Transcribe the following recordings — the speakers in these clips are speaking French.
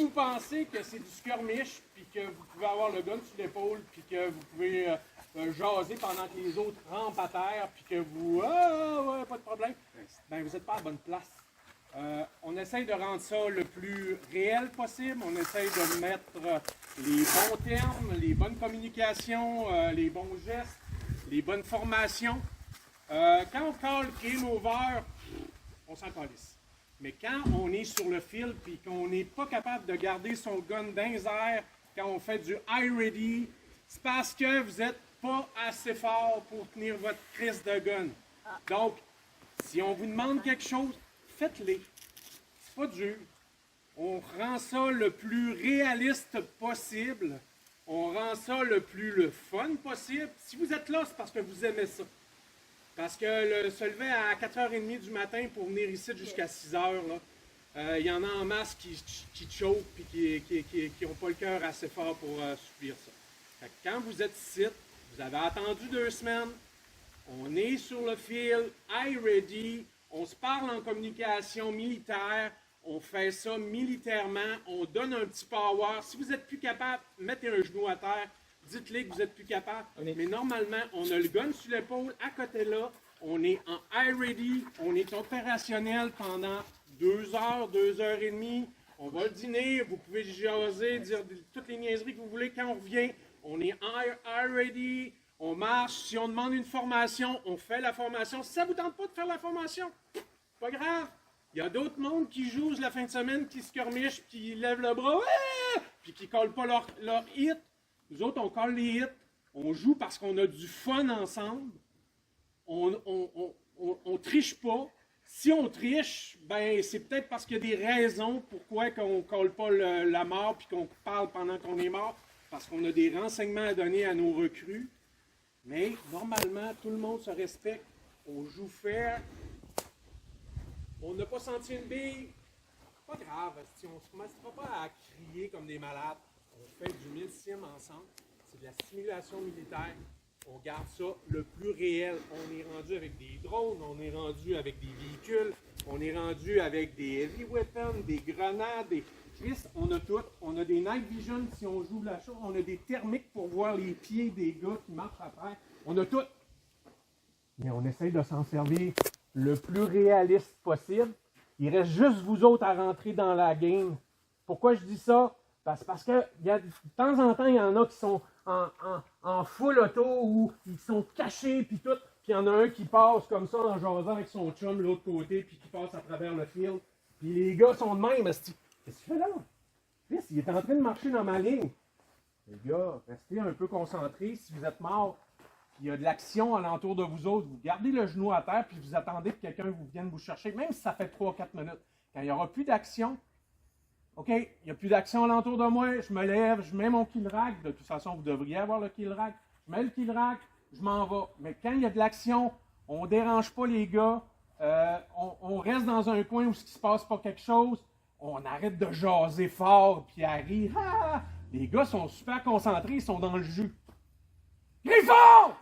vous pensez que c'est du skirmish, puis que vous pouvez avoir le gun sur l'épaule, puis que vous pouvez jaser pendant que les autres rampent à terre, puis que vous... Ah, ouais, pas de problème. Ben, vous n'êtes pas à la bonne place. On essaye de rendre ça le plus réel possible. On essaye de mettre les bons termes, les bonnes communications, les bons gestes, les bonnes formations. Quand on call game over, on s'en calisse. Mais quand on est sur le fil et qu'on n'est pas capable de garder son gun dans les airs, quand on fait du high ready, c'est parce que vous n'êtes pas assez fort pour tenir votre crise de gun. Donc, si on vous demande quelque chose, faites-le. C'est pas dur. On rend ça le plus réaliste possible. On rend ça le plus le fun possible. Si vous êtes là, c'est parce que vous aimez ça. Parce que se lever à 4h30 du matin pour venir ici jusqu'à 6h, il y en a en masse qui choquent et qui n'ont pas le cœur assez fort pour subir ça. Fait que quand vous êtes ici, vous avez attendu 2 semaines, on est sur le fil, high ready, on se parle en communication militaire, on fait ça militairement, on donne un petit power. Si vous n'êtes plus capable, mettez un genou à terre. Dites-les que vous n'êtes plus capable. Mais normalement, on a le gun sur l'épaule, à côté là, on est en high ready, on est opérationnel pendant 2 heures, 2 heures et demie. On va dîner, vous pouvez jaser, dire toutes les niaiseries que vous voulez. Quand on revient, on est en high ready, on marche. Si on demande une formation, on fait la formation. Si ça ne vous tente pas de faire la formation, pas grave. Il y a d'autres mondes qui jouent la fin de semaine, qui se cormichent, qui lèvent le bras, puis qui ne collent pas leur hit. Nous autres, on colle les hits, on joue parce qu'on a du fun ensemble, on triche pas. Si on triche, ben c'est peut-être parce qu'il y a des raisons pourquoi on ne colle pas la mort puis qu'on parle pendant qu'on est mort, parce qu'on a des renseignements à donner à nos recrues. Mais normalement, tout le monde se respecte. On joue fair. On n'a pas senti une bille. Pas grave, on ne se commencera pas à crier comme des malades. On fait du milsim ensemble, c'est de la simulation militaire. On garde ça le plus réel. On est rendu avec des drones, on est rendu avec des véhicules, on est rendu avec des heavy weapons, des grenades, des... On a tout. On a des night vision si on joue la chose. On a des thermiques pour voir les pieds des gars qui marchent après. On a tout. Mais on essaye de s'en servir le plus réaliste possible. Il reste juste vous autres à rentrer dans la game. Pourquoi je dis ça? Parce que de temps en temps, il y en a qui sont en full auto ou ils sont cachés puis tout. Puis il y en a un qui passe comme ça en jasant avec son chum de l'autre côté puis qui passe à travers le fil. Puis les gars sont de même. Qu'est-ce que tu fais là? Chris, il est en train de marcher dans ma ligne. Les gars, restez un peu concentrés. Si vous êtes mort, il y a de l'action alentour de vous autres, vous gardez le genou à terre puis vous attendez que quelqu'un vienne vous chercher, même si ça fait 3-4 minutes. Quand il n'y aura plus d'action, OK, il n'y a plus d'action alentour de moi, je me lève, je mets mon kill rack. De toute façon, vous devriez avoir le kill rack. Je mets le kill rack, je m'en vais. Mais quand il y a de l'action, on ne dérange pas les gars. On reste dans un coin où il ne se passe pas quelque chose. On arrête de jaser fort puis à rire. Ah! Les gars sont super concentrés, ils sont dans le jus. Griffon!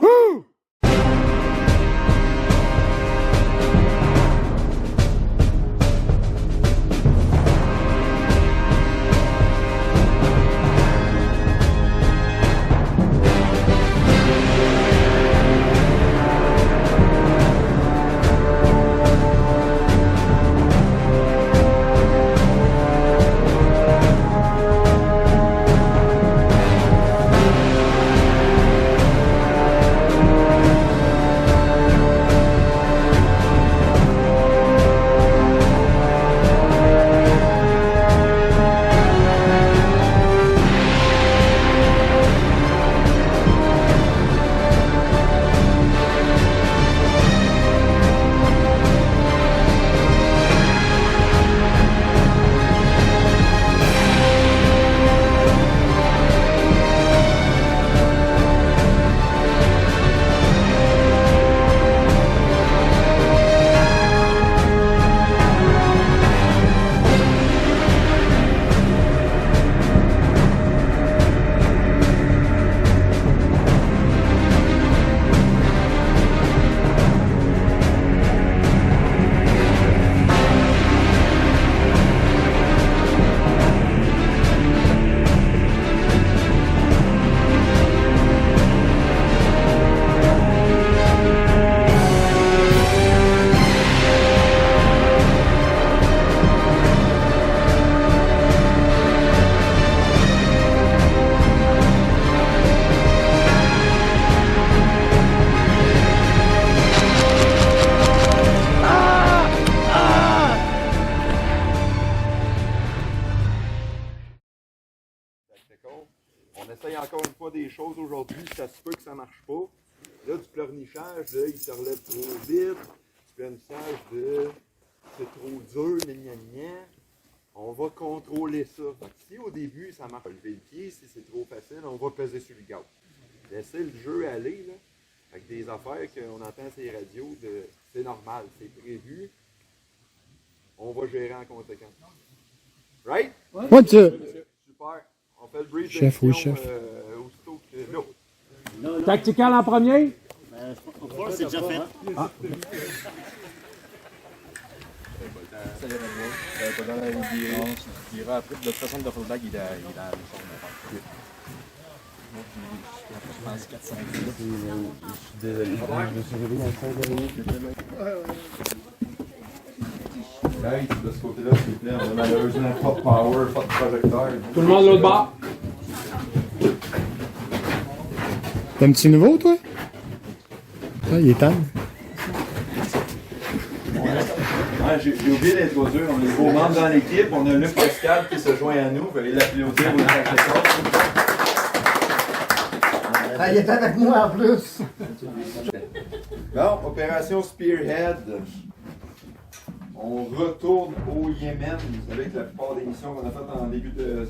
technical. On essaye encore une fois des choses aujourd'hui, ça se peut que ça ne marche pas. Là, du pleurnichage, là, il se relève trop vite. Du pleurnichage de c'est trop dur, gna. On va contrôler ça. Donc, si au début ça marche, lever le pied, si c'est trop facile, on va peser sur le gaz. Laisser le jeu aller, là, avec des affaires qu'on entend sur les radios, c'est normal, c'est prévu. On va gérer en conséquence. Right? Oui, monsieur. Super. On fait le brief Chef, oui, d'action, chef. aussitôt que là. Tactical en premier? C'est déjà fait. Ça y est, dans la vidéo, je dirais après, de toute façon, le fullback, il est à l'uniforme. Je pense 4-5 minutes. Je suis désolé, je me suis réveillé à 5 minutes. Hey, de ce côté-là, s'il vous plaît, on a malheureusement pas de power, pas de projecteur. Tout le monde de l'autre bord. T'es un petit nouveau, toi? Ah, il est temps. Ouais, j'ai oublié d'introduire, on a des nouveaux membres dans l'équipe, on a Luc Pascal qui se joint à nous, veuillez l'applaudir au Ah, il est avec moi en plus. Bon, opération Spearhead. On retourne au Yémen. Vous savez que la plupart des missions qu'on a faites en début de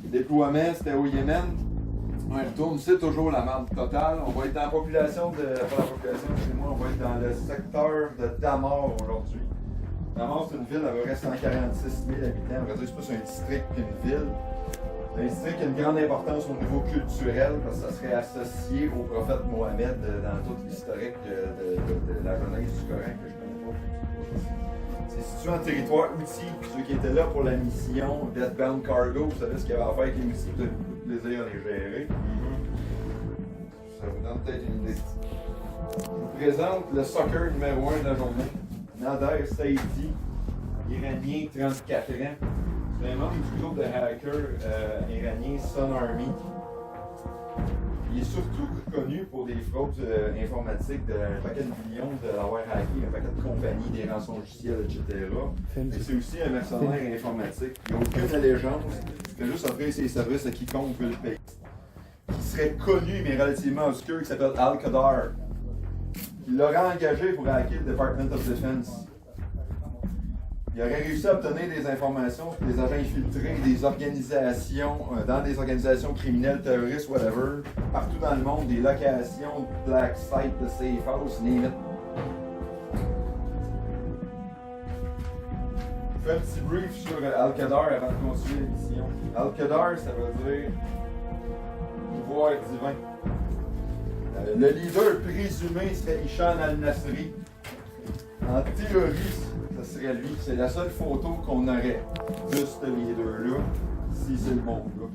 déploiement, c'était au Yémen. On retourne, c'est toujours la merde totale. On va être dans la population de. Pas la population, excusez-moi, on va être dans le secteur de Damar aujourd'hui. Damar, c'est une ville à peu près 146 000 habitants. On va dire que c'est plus un district qu'une ville. C'est un district qui a une grande importance au niveau culturel parce que ça serait associé au prophète Mohammed dans toute l'historique de la Genèse du Coran que je connais pas. C'est situé en territoire outil. Ceux qui étaient là pour la mission Deathbound Cargo, vous savez ce qu'il y avait à faire avec les missiles, vous avez beaucoup de plaisir à les gérer. Ça vous donne peut-être une idée. Je vous présente le soccer numéro 1 de la journée. Nader Saidi, iranien, 34 ans. C'est un membre du groupe de hackers iranien Sun Army. Il est surtout connu pour des fraudes informatiques d'un paquet de millions de l'avoir hacké, un paquet de compagnies, des rançongiciels, etc. Mais c'est aussi un mercenaire informatique. Il n'a aucune allégeance. Il fait juste offrir ses services à quiconque veut le payer. Qui serait connu mais relativement obscur, qui s'appelle Al-Qadar. Il l'aurait engagé pour hacker le Department of Defense. Il aurait réussi à obtenir des informations sur des agents infiltrés des organisations, dans des organisations criminelles, terroristes, whatever, partout dans le monde, des locations, de black site, de safe house, name it. Je fais un petit brief sur Al-Qadar avant de continuer l'émission. Al-Qadar, ça veut dire pouvoir divin. Le leader présumé serait Ishan al-Nasri. En théorie, ça serait lui. C'est la seule photo qu'on aurait de ce leader-là, si c'est le bon gars.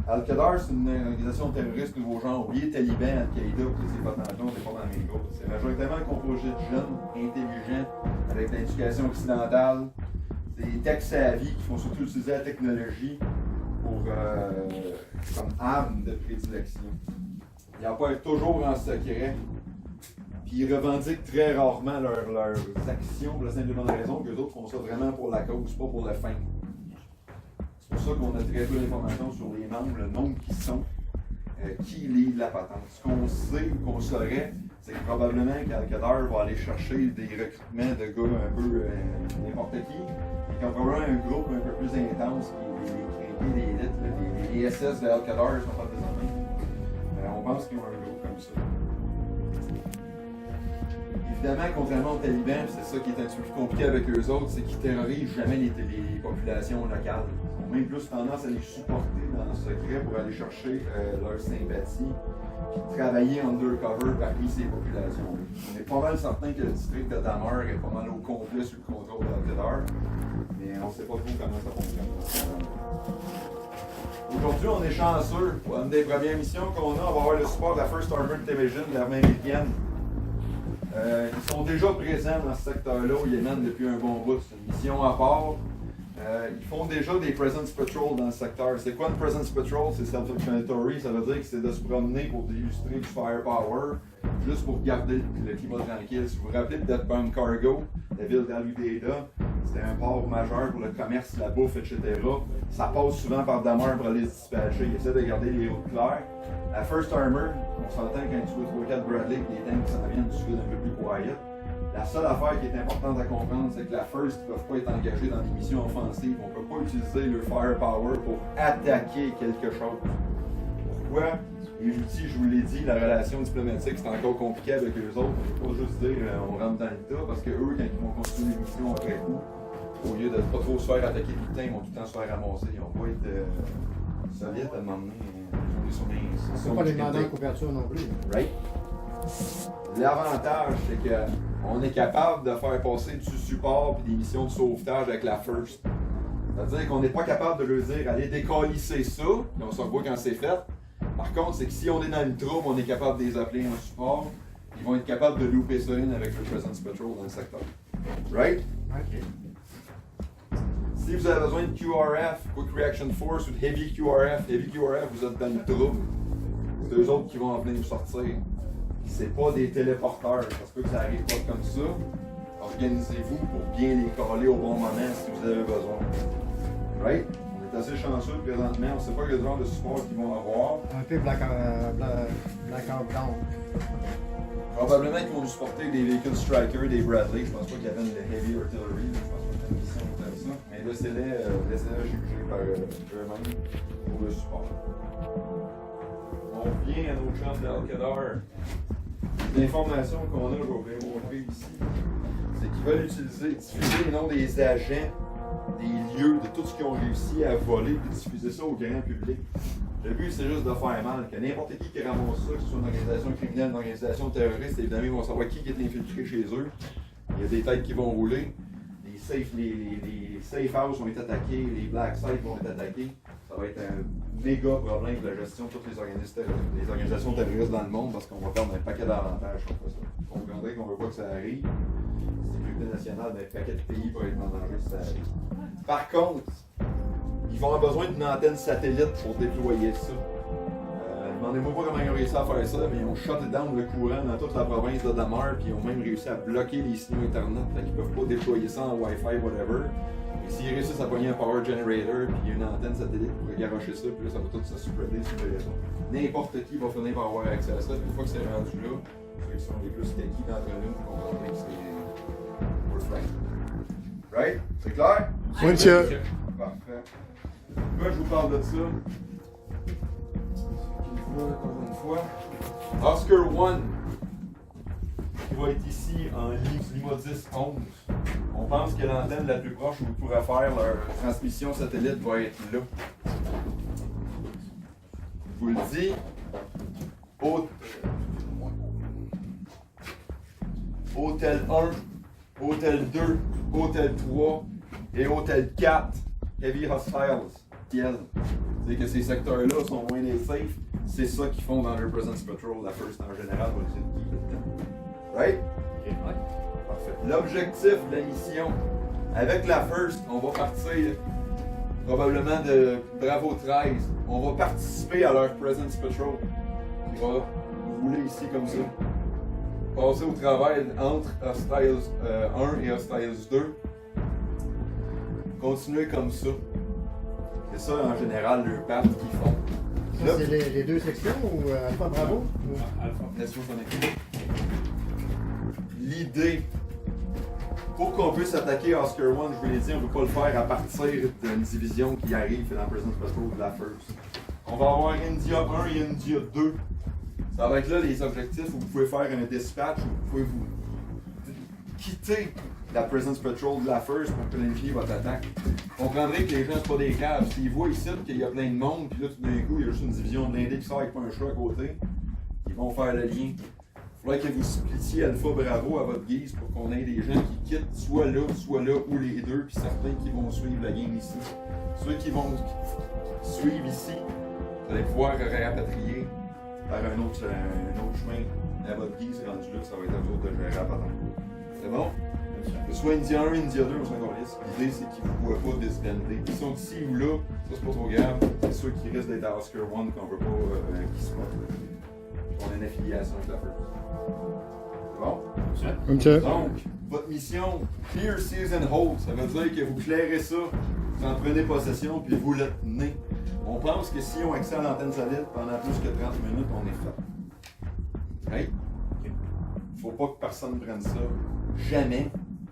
Al-Qadar, c'est une organisation terroriste nouveau genre, oublié Taliban, Al-Qaïda, tous ces potentiels, on n'est pas dans les groupes. C'est majoritairement composé de jeunes, intelligents, avec l'éducation occidentale. C'est des tech savvy qui font surtout utiliser la technologie pour, comme arme de prédilection. Ils apparaissent toujours en secret. Puis ils revendiquent très rarement leurs actions pour la simple et bonne raison qu'eux autres font ça vraiment pour la cause, pas pour le fin. C'est pour ça qu'on a très peu d'informations sur les membres, le nombre qui sont, qui lead la patente. Ce qu'on sait ou qu'on saurait, c'est que probablement qu'Al-Qadar va aller chercher des recrutements de gars un peu n'importe qui, et qu'ils ont probablement un groupe un peu plus intense qui est les élites, les SS de Al-Qadar sont pas désormais. On pense qu'ils ont un groupe comme ça. Évidemment, contrairement aux talibans, c'est ça qui est un petit peu plus compliqué avec eux autres, c'est qu'ils terrorisent jamais les populations locales. Ils ont même plus tendance à les supporter dans le secret pour aller chercher leur sympathie et travailler undercover parmi ces populations. On est pas mal certain que le district de Damar est pas mal au complet sous le contrôle d'Al-Qadar, mais on ne sait pas trop comment ça fonctionne. Aujourd'hui, on est chanceux. Pour une des premières missions qu'on a, on va avoir le support de la First Armored Division de l'armée américaine. Ils sont déjà présents dans ce secteur-là au Yémen depuis un bon bout. C'est une mission à part. Ils font déjà des Presence Patrol dans le secteur. C'est quoi une Presence Patrol? C'est self-explanatory. Ça veut dire que c'est de se promener pour illustrer du firepower, juste pour garder le climat tranquille. Si vous vous rappelez de Deathbound Cargo, la ville d'Al-Udeida, C'était un port majeur pour le commerce, la bouffe, etc. Ça passe souvent par Damer pour aller se dispatcher. Ils essaient de garder les routes claires. La First Armor, on s'entend quand tu vois 3-4 Bradley, les tanks qui s'en viennent du sud un peu plus quiet. La seule affaire qui est importante à comprendre, c'est que la First ne peuvent pas être engagés dans des missions offensives. On ne peut pas utiliser leur firepower pour attaquer quelque chose. Pourquoi? Les outils, je vous l'ai dit, la relation diplomatique, c'est encore compliqué avec eux autres. On ne peut pas juste dire on rentre dans le tas, parce qu'eux, quand ils vont continuer les missions après coup, au lieu de ne pas trop se faire attaquer tout le temps, ils vont tout le temps se faire ramasser. Ils vont pas être solides à un moment donné. On ne peut pas les demander en couverture non plus. Right? L'avantage, c'est qu'on est capable de faire passer du support et des missions de sauvetage avec la First. C'est-à-dire qu'on n'est pas capable de leur dire allez décalisser ça, et on se revoit quand c'est fait. Par contre, c'est que si on est dans le trouble, on est capable de les appeler en support. Ils vont être capables de louper ça in avec le Presence Patrol dans le secteur. Right? OK. Si vous avez besoin de QRF, Quick Reaction Force ou de Heavy QRF, vous êtes dans le trouble. C'est eux autres qui vont venir vous sortir. C'est pas des téléporteurs, ça se peut que ça arrive pas comme ça. Organisez-vous pour bien les coller au bon moment si vous avez besoin. Right? On est assez chanceux présentement, on ne sait pas quel genre de support qu'ils vont avoir. Un peu Blackout Down. Probablement qu'ils vont nous supporter des véhicules Striker, des Bradley. Je pense pas qu'il y avait une Heavy Artillery, je pense pas qu'il y a une mission comme ça. Mais laissez-les juger par eux-mêmes pour le support. On revient à nos chums d'Al-Qadar. L'information qu'on a, je vais vous les montrer ici, c'est qu'ils veulent diffuser les noms des agents, des lieux, de tout ce qu'ils ont réussi à voler, et diffuser ça au grand public. Le but, c'est juste de faire mal. Que n'importe qui ramasse ça, que ce soit une organisation criminelle, une organisation terroriste, évidemment, ils vont savoir qui est infiltré chez eux. Il y a des têtes qui vont rouler. Les safe houses vont être attaqués, les black sites vont être attaqués. Ça va être un méga problème de la gestion de toutes les organisations terroristes dans le monde parce qu'on va perdre un paquet d'avantages contre ça. Vous comprendrez qu'on ne veut pas que ça arrive. Sécurité nationale, un paquet de pays pour être en danger si ça arrive. Par contre, ils vont avoir besoin d'une antenne satellite pour déployer ça. Demandez-moi pas comment ils ont réussi à faire ça, mais ils ont shut down le courant dans toute la province de Damer, puis ils ont même réussi à bloquer les signaux Internet, fait qu'ils peuvent pas déployer ça en Wi-Fi, whatever. Et s'ils réussissent à pogner un power generator, puis il y a une antenne satellite pour garocher ça, puis là, ça va tout se spreader sur le réseau. N'importe qui va finir par avoir accès à ça, puis une fois que c'est rendu là, ceux qui sont les plus techniques d'entre nous, vous comprendrez que c'est worth right. Right? C'est clair? Oui, monsieur. Parfait. Moi, je vous parle de ça. Encore une fois. Oscar 1, qui va être ici en Lima 10-11. On pense que l'antenne la plus proche où ils pourraient faire leur transmission satellite va être là. Je vous le dis. Hôtel 1, Hôtel 2, Hôtel 3 et Hôtel 4, Heavy Hostiles. C'est que ces secteurs-là sont moins des safe. C'est ça qu'ils font dans leur Presence Patrol, la First en général, va essayer de keep it down. Right? Okay. Ouais. Parfait. L'objectif de la mission, avec la First, on va partir probablement de Bravo 13. On va participer à leur Presence Patrol. Qui va rouler ici comme ça. Passer au travail entre Hostiles 1 et Hostiles 2. Continuer comme ça. C'est ça en général leur path qu'ils font. Ça, c'est les deux sections ou Alpha Bravo? Alpha. Laisse-moi connecter. L'idée, pour qu'on puisse attaquer Oscar 1, je vous l'ai dit, on ne peut pas le faire à partir d'une division qui arrive dans Presence Patrol de la First. On va avoir India 1 et India 2. Ça va être là les objectifs où vous pouvez faire un dispatch, où vous pouvez vous quitter la Presence Patrol de la First pour planifier votre attaque. Vous comprendrez que les gens ne sont pas des caves. S'ils voient ici qu'il y a plein de monde, puis là tout d'un coup il y a juste une division de blindés qui sort avec pas un choix à côté, ils vont faire le lien. Il faudrait que vous splittiez Alpha Bravo à votre guise pour qu'on ait des gens qui quittent soit là ou les deux, puis certains qui vont suivre la game ici. Ceux qui vont suivre ici, vous allez pouvoir rapatrier par un autre chemin à votre guise rendu là, ça va être à vous autres de gérer à patente. C'est bon? Que ce soit India 1, India 2, on s'en calisse. L'idée, c'est qu'ils ne vous voient pas disbander. Ils sont ici ou là, ça c'est pas trop grave. C'est ceux qui risquent d'être à Oscar 1 qu'on veut pas qu'ils se mettent. On a une affiliation avec la First. bon? Ok. Donc, votre mission, clear season hold, ça veut dire que vous clairez ça, vous en prenez possession, puis vous le tenez. On pense que si on accède à l'antenne solide pendant plus que 30 minutes, on est fait. Right? Faut pas que personne prenne ça. Jamais.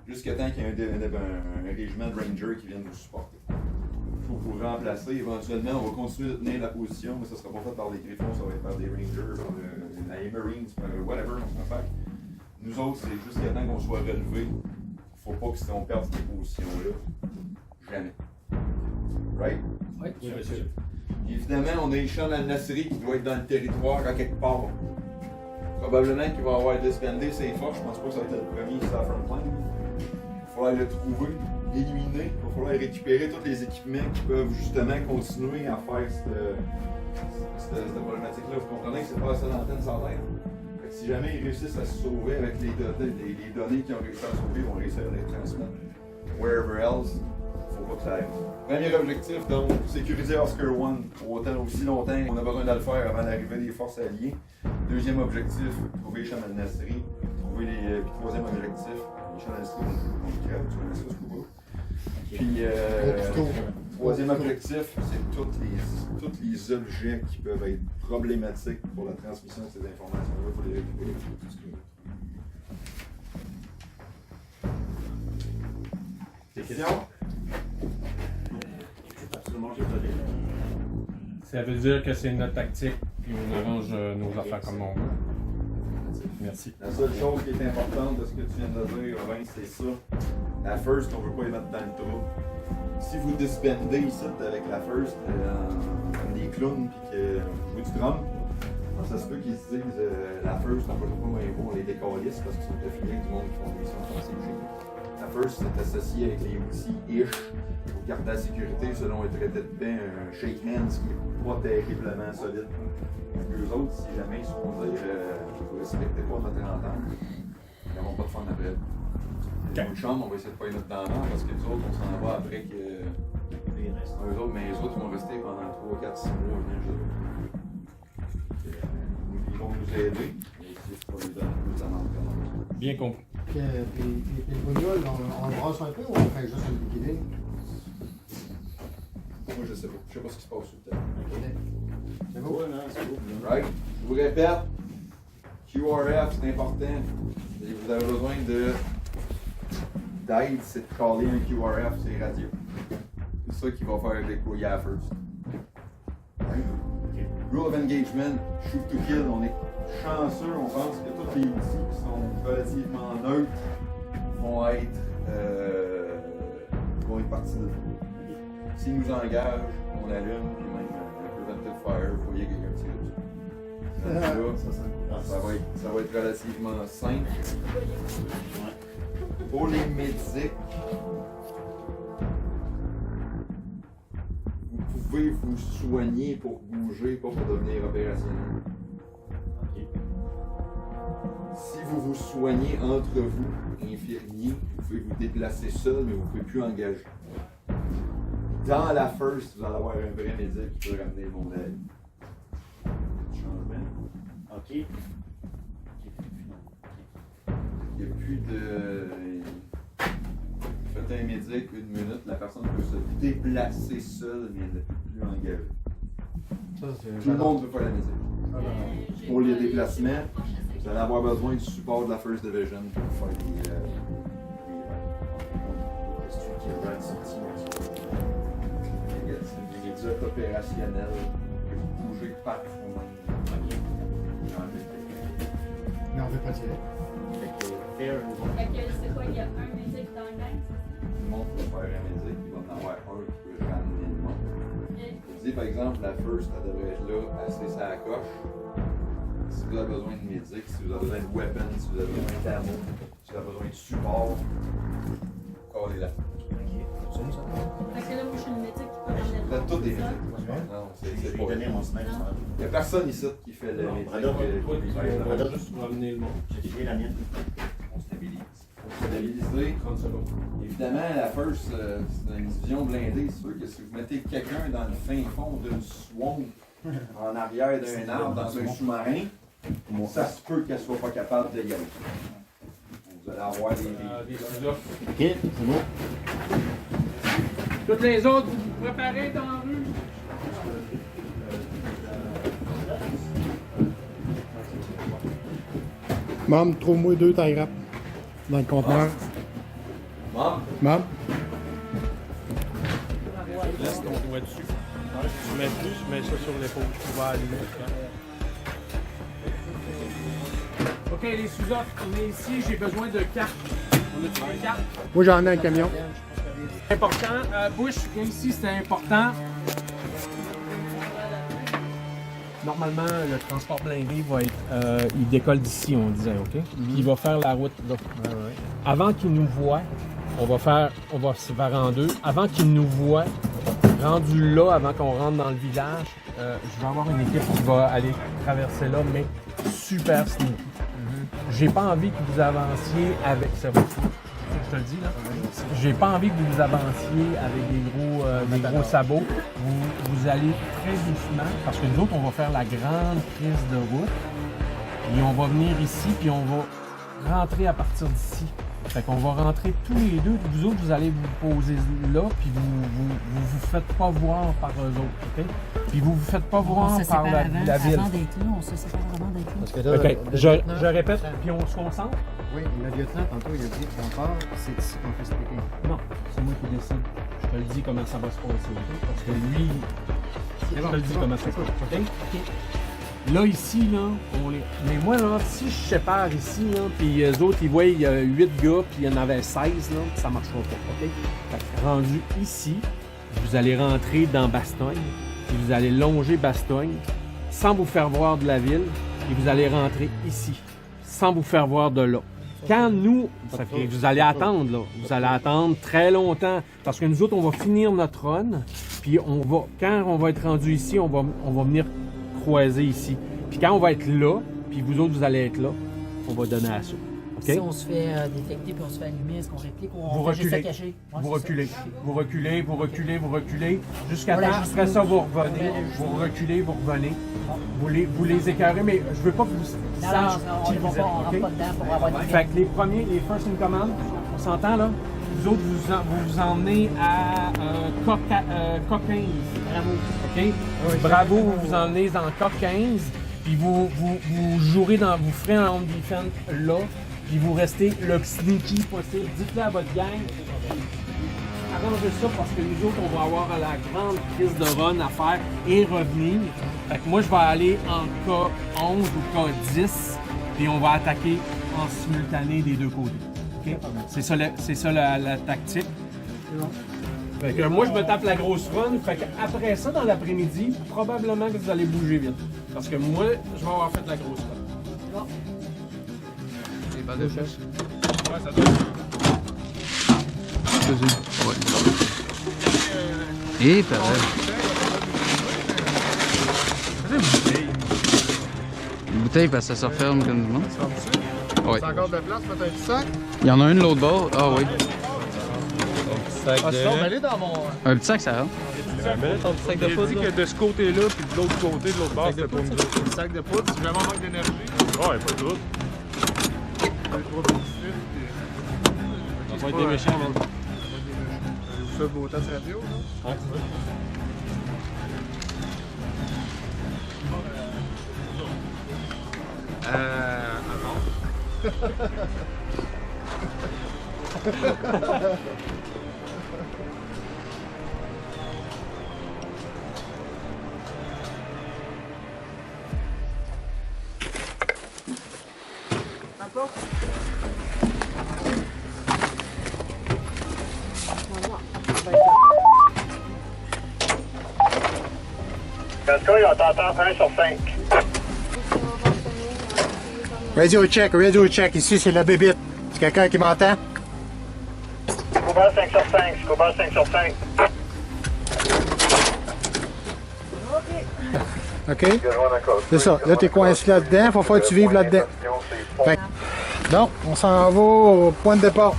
Jusqu'à temps qu'il y ait un régiment de Rangers qui vienne vous supporter. Il faut vous remplacer. Éventuellement, on va continuer de tenir la position, mais ça ne sera pas fait par les Griffons, ça va être par des Rangers, par les Marines, par whatever on va faire. Nous autres, c'est jusqu'à temps qu'on soit relevé. Faut pas qu'on perde cette position-là. Jamais. Right? Oui, monsieur. Évidemment, on a Hicham al-Nasri qui doit être dans le territoire à quelque part. Probablement qu'il va avoir disbandé ses forces. Je pense pas que ça va être le premier sur la front line. Il va falloir le trouver, l'éliminer. Il va falloir récupérer tous les équipements qui peuvent justement continuer à faire cette problématique-là. Vous comprenez que c'est pas ça l'antenne sans l'air. Si jamais ils réussissent à se sauver avec les données qu'ils ont réussi à sauver, ils vont réussir à les transmettre wherever else. Faut pas que ça arrive. Premier objectif, donc, sécuriser Oscar 1 autant aussi longtemps qu'on a besoin de le faire avant l'arrivée des forces alliées. Deuxième objectif, trouver Hicham al-Nasri. Puis troisième objectif, Hicham al-Nasri, on crève, tu connais ça, ce coup-là. Puis, troisième objectif, c'est tous les objets qui peuvent être problématiques pour la transmission de ces informations-là. Il faut les récupérer. Questions? Ça veut dire que c'est notre tactique, puis on arrange nos affaires comme on veut. Merci. La seule chose qui est importante de ce que tu viens de dire, Vince, c'est ça. La first, on ne veut pas les mettre dans le trou. Si vous disbandez ici avec la first, comme des clowns, puis que vous jouez du drum, ça se peut qu'ils se disent la first, on peut pas on les décalisse parce qu'ils sont affiliés avec du monde qui font des missions offensives chez nous. La first, c'est associé avec les outils ish pour garder la sécurité selon un traité de paix, un shake hands qui n'est pas terriblement solide. Eux autres, si jamais ils se font dire vous ne respectez pas notre entente, ils n'auront pas de fun après. Une chambre, on va essayer de ne pas les mettre dans l'an parce que nous autres, on s'en va après que. Eux autres, mais les autres, ils vont rester pendant 3, 4, 6 mois. Ils vont nous aider. Et si c'est pas les donner plus d'amende comme ça. Bien compris. Puis le bougnoul, on le brasse un peu ou on fait juste un liquidé? Moi, je sais pas. Je sais pas ce qui se passe sur le terrain. C'est beau? Right? Je vous répète, QRF, c'est important. Et vous avez besoin d'aide, c'est de caller un QRF, c'est radio. C'est ça qui va faire déployer à first. Right? Rule of engagement, shoot to kill, on est chanceux, on pense que tous les outils qui sont relativement neutres vont être partis de nous. S'ils nous engagent, on allume, puis même un preventive fire, il faut y quelqu'un dessus. Ça va être relativement simple. Pour les médics, vous pouvez vous soigner pour bouger, pas pour devenir opérationnel. Si vous vous soignez entre vous, infirmiers, vous pouvez vous déplacer seul, mais vous ne pouvez plus engager. Dans la first, vous allez avoir un vrai médic qui peut ramener le monde à la vie. Changement. OK. Il n'y a plus de. Faites un médic, 1 minute, la personne peut se déplacer seule, mais elle n'est plus engagée. Tout le monde peut faire la médic. Pour les déplacements, vous allez avoir besoin du support de la First Division pour faire des actes opérationnels que vous bougez par vous-même. Mais on ne veut pas tirer. Fait que c'est quoi, il y a un médic dans le gang? Tout le monde peut faire un médic, il va en avoir un qui peut ramener le monde. Je dis par exemple, la First, elle devrait être là, assez sa coche. Si vous avez besoin de médic, si vous avez besoin de weapons, si vous avez besoin d'ammo, si vous avez besoin de support, callez-la. Fait que là, moi, je suis une médic qui peut ramener Vous êtes tous des ça. médics. Non, c'est pas donné mon semaine. Il n'y a personne ici qui fait le médic. On va juste ramener le monde. J'ai dédié la mienne. On stabilise. Pour stabiliser, 30 secondes. évidemment, la First, c'est une division blindée. C'est sûr que si vous mettez quelqu'un dans le fin fond d'une swamp, en arrière d'un arbre, dans un sous-marin, ça se peut qu'elle soit pas capable de y aller. Vous allez avoir des sous-offres. Ok, c'est bon. Toutes les autres, vous vous préparez dans la rue. Maman, trouve-moi 2 tailles rap dans le conteneur. Maman. Laisse ton doigt dessus. Tu mets ça sur l'épaule. Tu vas allumer. OK, les sous-offres, on est ici. J'ai besoin de cartes. On a-tu une carte? Moi, j'en ai un camion. Important. Bush, viens ici, c'est important. Normalement, le transport blindé va être. Il décolle d'ici, on disait, OK? Puis il va faire la route là. Avant qu'il nous voie, on va se faire en deux. Avant qu'il nous voie, rendu là, avant qu'on rentre dans le village, je vais avoir une équipe qui va aller traverser là, mais super sneaky. J'ai pas envie que vous avanciez avec ça. Je te le dis là. J'ai pas envie que vous avanciez avec des gros sabots. Vous allez très doucement parce que nous autres, on va faire la grande prise de route. Et on va venir ici, puis on va rentrer à partir d'ici. Fait qu'on va rentrer tous les deux. Vous autres, vous allez vous poser là, puis vous faites pas voir par eux autres, OK? Puis vous faites pas voir par la ville. Avant d'être là, on se sépare avant d'être là. Parce que là, OK, le je lieutenant- répète, puis on se concentre. Oui, le lieutenant, tantôt, il a dit qu'on part, c'est ici qu'on fait speaking. Non, c'est moi qui décide. Je te le dis comment ça va se passer, OK? Parce que lui, je te le dis comment ça se passe, OK? Là, ici, là, on est... Mais moi, là, si je sépare ici, là, puis eux autres, ils voient, il y a 8 gars, puis il y en avait 16, là, ça marchera pas, OK? Fait que rendu ici, vous allez rentrer dans Bastogne, puis vous allez longer Bastogne, sans vous faire voir de la ville, et vous allez rentrer ici, sans vous faire voir de là. Quand nous, ça fait, vous allez attendre, là, vous allez attendre très longtemps, parce que nous autres, on va finir notre run, puis quand on va être rendu ici, on va venir croiser ici. Puis quand on va être là, puis vous autres, vous allez être là, on va donner assaut. OK? Si on se fait détecter puis on se fait allumer, est-ce qu'on réplique ou Vous on fait juste à reculez. cacher? Ouais, Vous c'est reculez. ça. Vous reculez, vous reculez, vous reculez. Jusqu'à Voilà, temps, juste après nous. ça, vous revenez. Vous reculez, vous revenez. Vous les écœurez, mais je veux pas que vous Non, sachiez non, qui on vous ne êtes. rentre OK? pas dedans pour avoir des Fait que les premiers, les first in command, on s'entend là? Vous autres, vous emmenez à Coq 15. Bravo. OK? Bravo, vous vous emmenez dans Coq 15. Puis vous jouerez vous ferez un home defense là, puis vous restez le plus sneaky possible. Dites-le à votre gang. Arrangez ça parce que nous autres, on va avoir la grande prise de run à faire et revenir. Fait que moi, je vais aller en K11 ou K10, puis on va attaquer en simultané des deux côtés. OK? C'est ça la tactique. Fait que moi, je me tape la grosse run. Fait que après ça, dans l'après-midi, probablement que vous allez bouger vite. Parce que moi, je vais avoir fait la grosse run. Les balles de pêche. Ouais, ça doit Et pareil. Une bouteille parce que ça se referme comme du monde. Ouais. T'as encore de la place pour mettre un petit sac? Il y en a un de l'autre bord. Ah oui. Ah, sinon, mets-les dans mon. Un petit sac, ça rentre. J'ai dit que de ce côté-là, puis de l'autre côté, de l'autre bord, c'était pour nous autres. Le sac de poudre, si vraiment manque d'énergie. Ouais, pas de doute. Ça va être des méchants, man. Ça, beau temps de radio, là. Ouais, on t'entend 1 sur 5. Radio check. Ici, c'est la bébite. C'est quelqu'un qui m'entend? Scuba 5 sur 5, Scuba 5 sur 5. OK? C'est ça. Là, t'es coincé là-dedans. Faut faire que tu vives là-dedans. Fait que- donc, on s'en va au point de départ.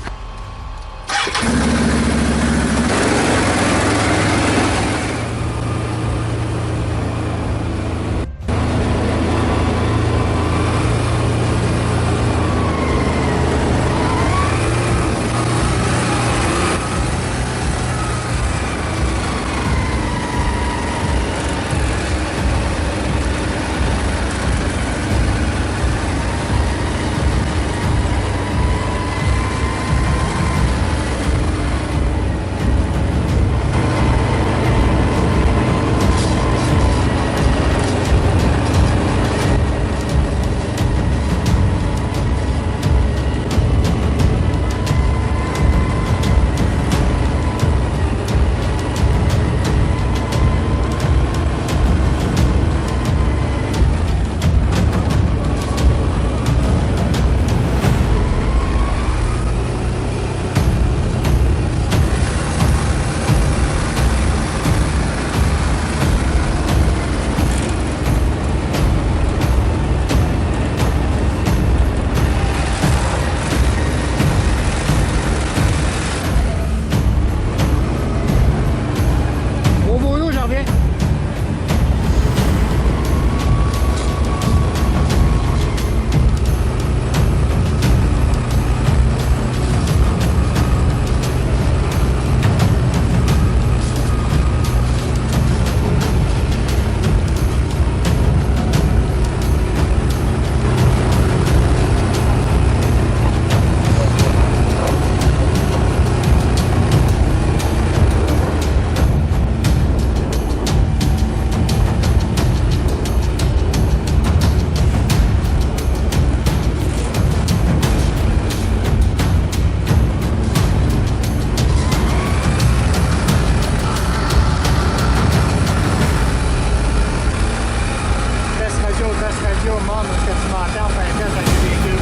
vidéo mode parce que tu m'entends faire un test avec le véhicule.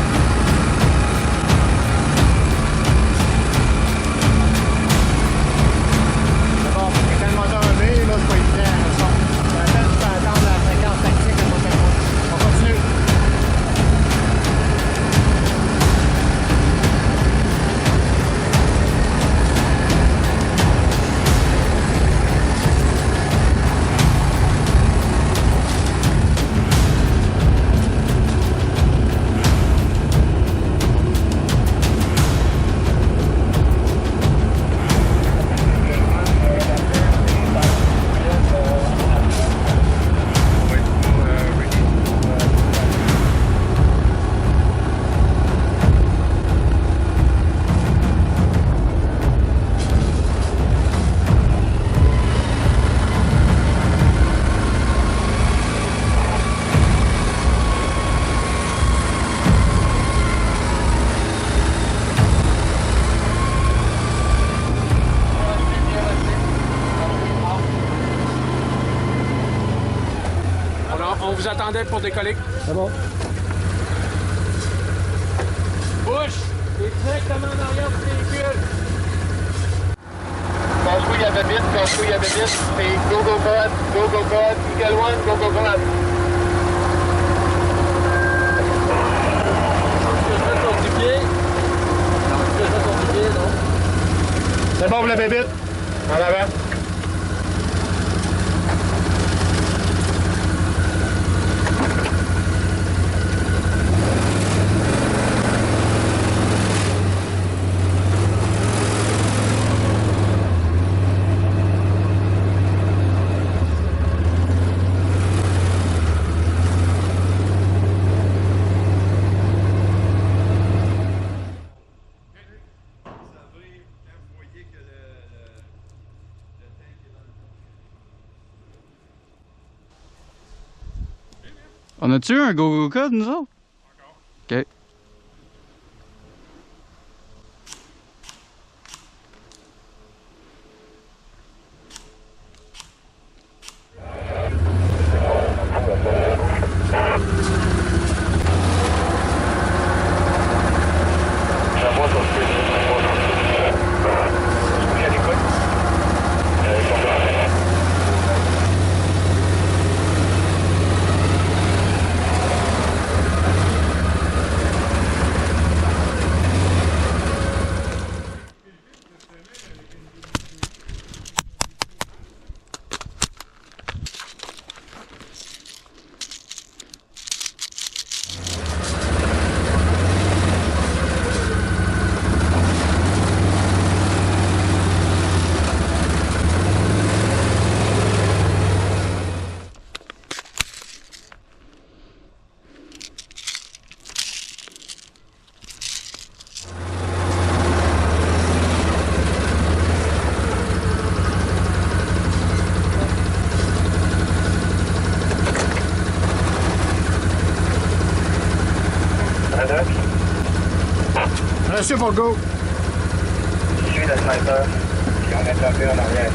C'est bon, quand le moteur est levé, là, c'est pas évident le son. La peine, tu peux attendre la fréquence tactique à côté de moi. On continue. On vous attendait pour décoller. C'est bon. Bouche! Exactement en arrière du véhicule. Casse-couille à bébite, casse-couille à bébite. C'est go, go, God, go, go, God. Eagle One, go, go, God. C'est bon pour la bébite. En avant. On a-tu un go-go code, nous autres? OK. Reçu pour go. Je suis le sniper. Puis on est tapé en arrière.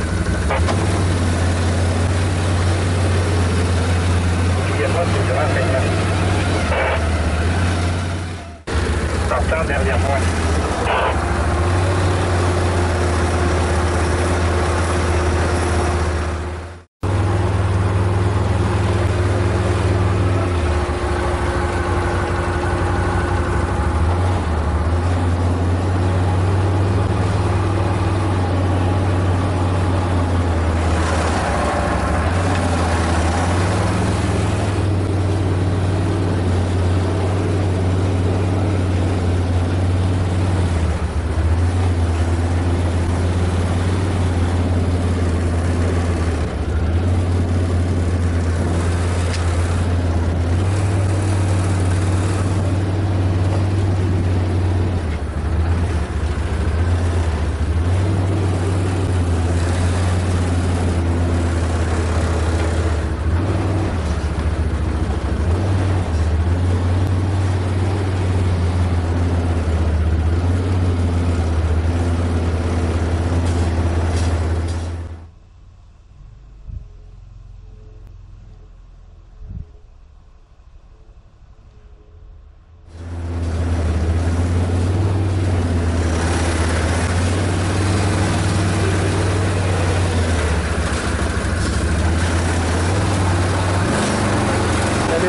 N'oubliez pas, c'est durant 5 minutes. T'entends derrière moi.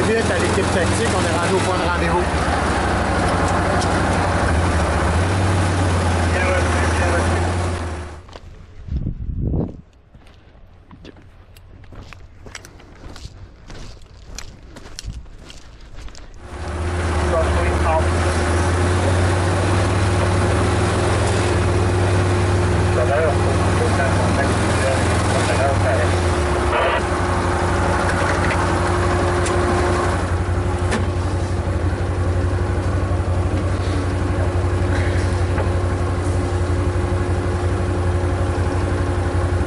vite à l'équipe tactique, on est rendu au point de rendez-vous.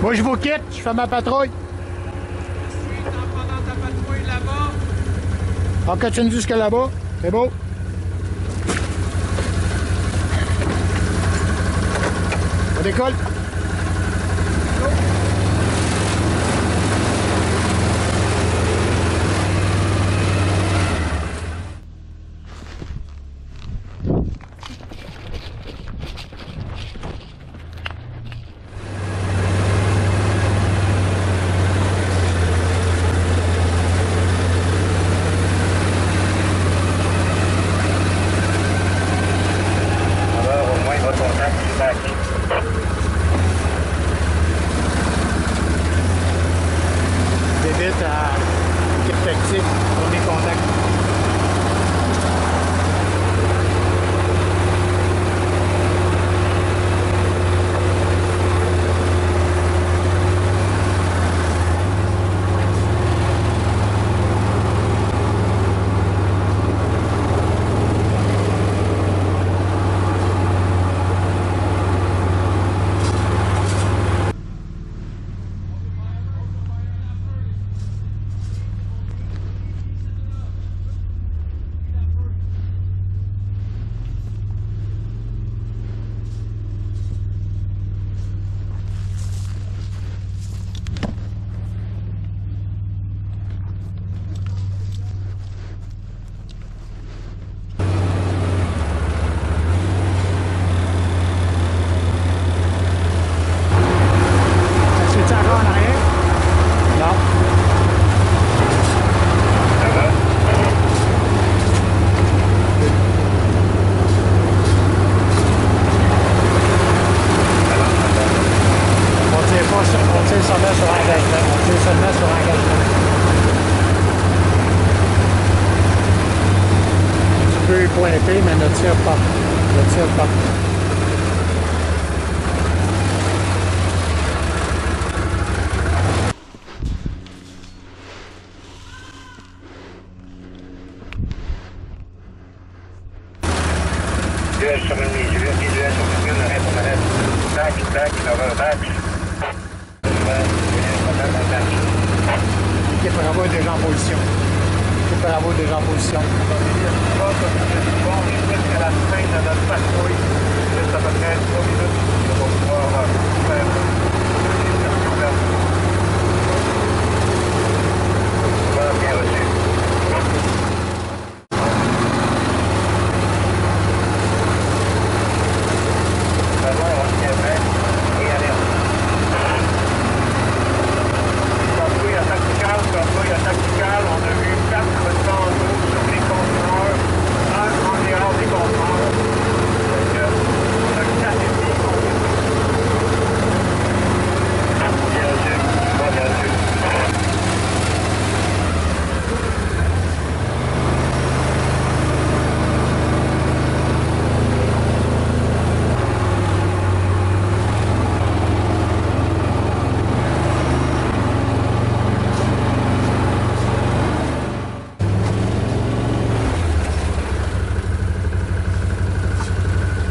Moi, je vous quitte, je fais ma patrouille. Je suis pendant ta patrouille là-bas. On continue jusqu'à là-bas. C'est beau. On décolle. Vite à l'équipe tactique, premier contact. Pointé, mais ne tire pas. Ne tire pas. L'équipe Bravo est déjà en position. L'équipe Bravo est déjà en position. Jusqu'à la fin de notre patrouille, juste à peu près 3 minutes, on va pouvoir faire bien reçu. D'abord, on se tient prêt et alerte. Patrouille à tactical, on a vu 4 112 sur les conteneurs, 1 en dehors des conteneurs. Donc, on a 4 ennemis. Bien reçu, bien reçu.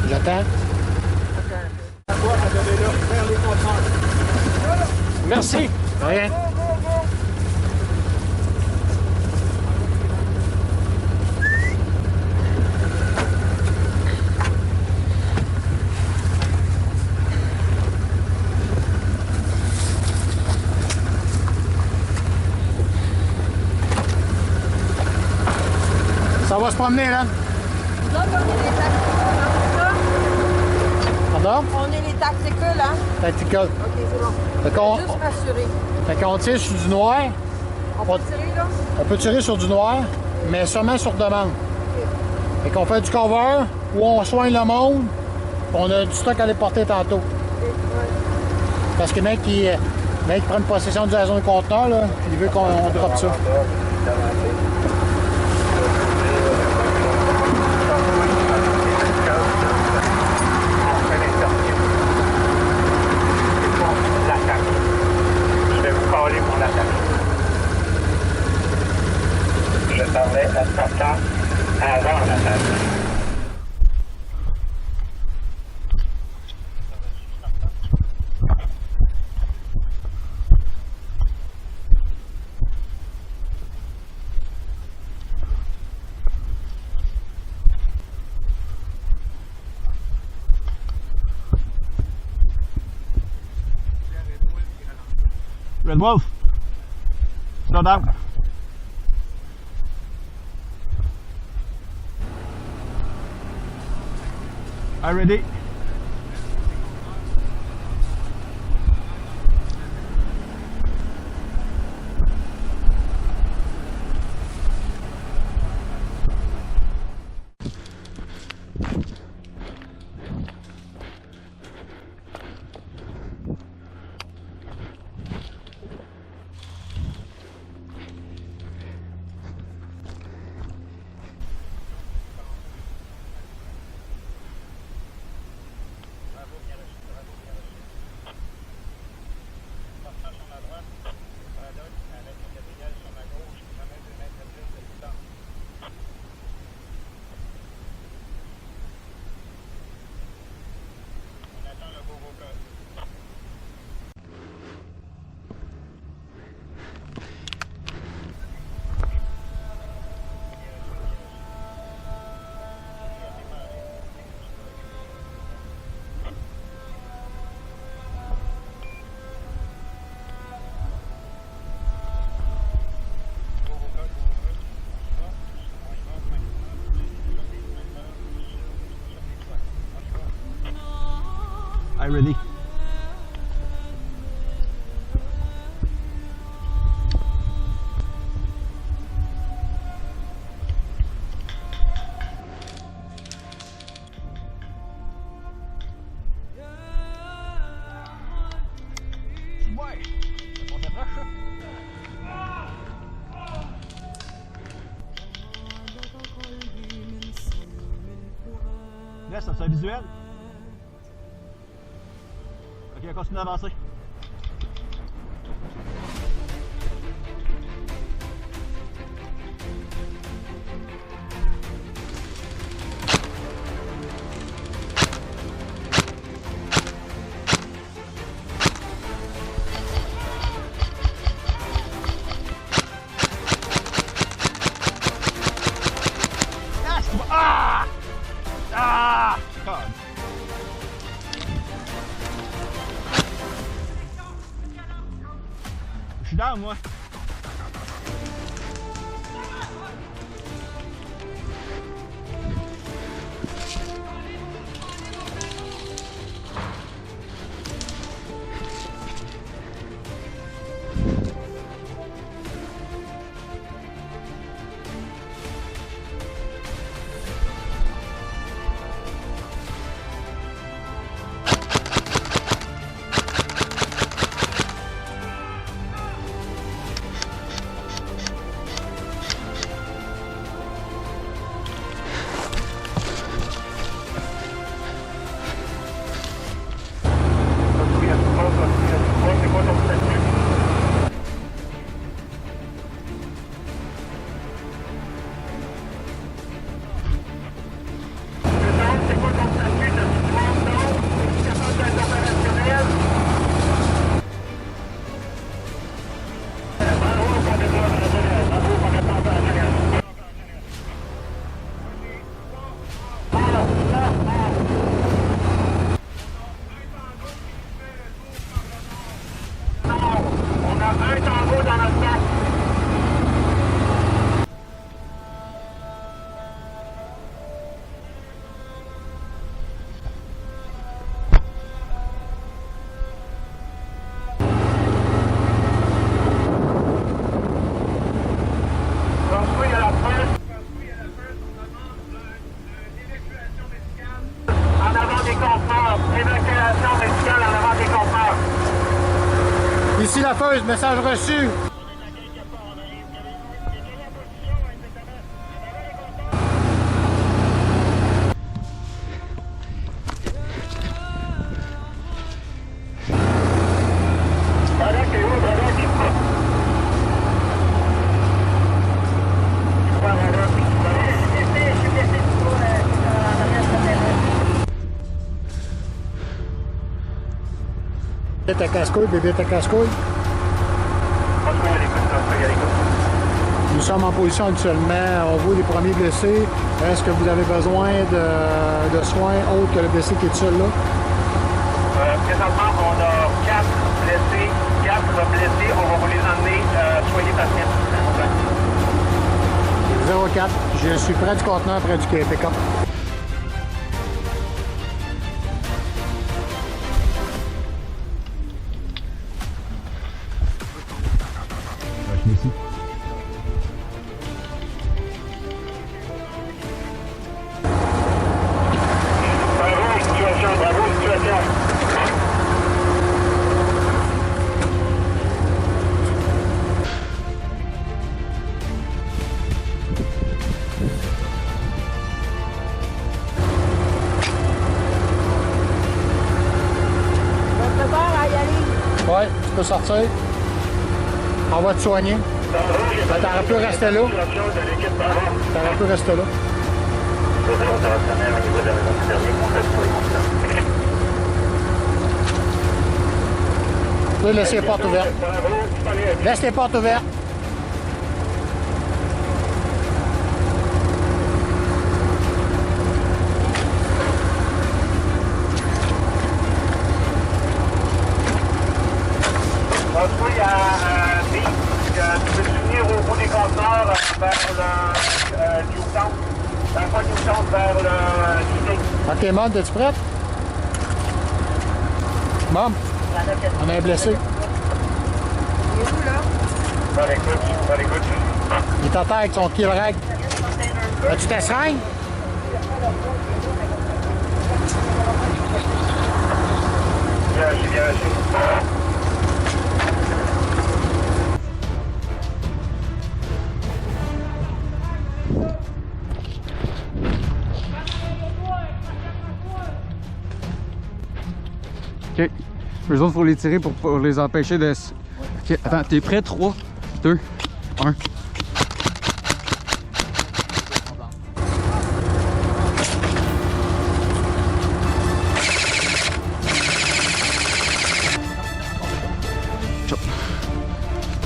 J'attends. Merci. Rien. Ça va se promener, là? Pardon? On est les tacticals, hein? Tactical. OK, c'est bon. Fait qu'on Juste rassurer. fait qu'on tire sur du noir. On peut tirer sur du noir, mais seulement sur demande. Fait qu'on fait du cover où on soigne le monde, on a du stock à aller porter tantôt. Parce que le mec qui prend possession de la zone conteneur, là, il veut qu'on droppe ça. Je vais vous caler pour l'attaque. Je parlais à Satan avant l'attaque. Red Wolf, slow down. Are you ready? Are you ready? Yes, ça fait visuel. Ok, on continue d'avancer. Ah! Ah! God. boys, message reçu. Ta casse-couille, bébé, ta casse-couille. Nous sommes en position actuellement. On voit les premiers blessés. Est-ce que vous avez besoin de soins autres que le blessé qui est seul là? Présentement, on a 4 blessés. 4 blessés. On va vous les emmener soigner patients. 04. Je suis près du conteneur, près du quai. Pick-up. Ouais, tu peux sortir. On va te soigner. T'aurais pu rester là. T'aurais pu rester là. Tu peux laisser les portes ouvertes. Laisse les portes ouvertes. Il y a Bee, tu peux venir au bout des conteneurs vers le Newtown. Pas Newtown, vers le Newtown. Ok, Mom, es-tu prête? Mom, on a un blessé. Il est où, là? Bonne écoute. Il est en terre avec son kill rag. As-tu ta seringue? Bien reçu. Ok. Eux autres, faut les tirer pour les empêcher de... Ok, attends, t'es prêt? 3, 2, 1.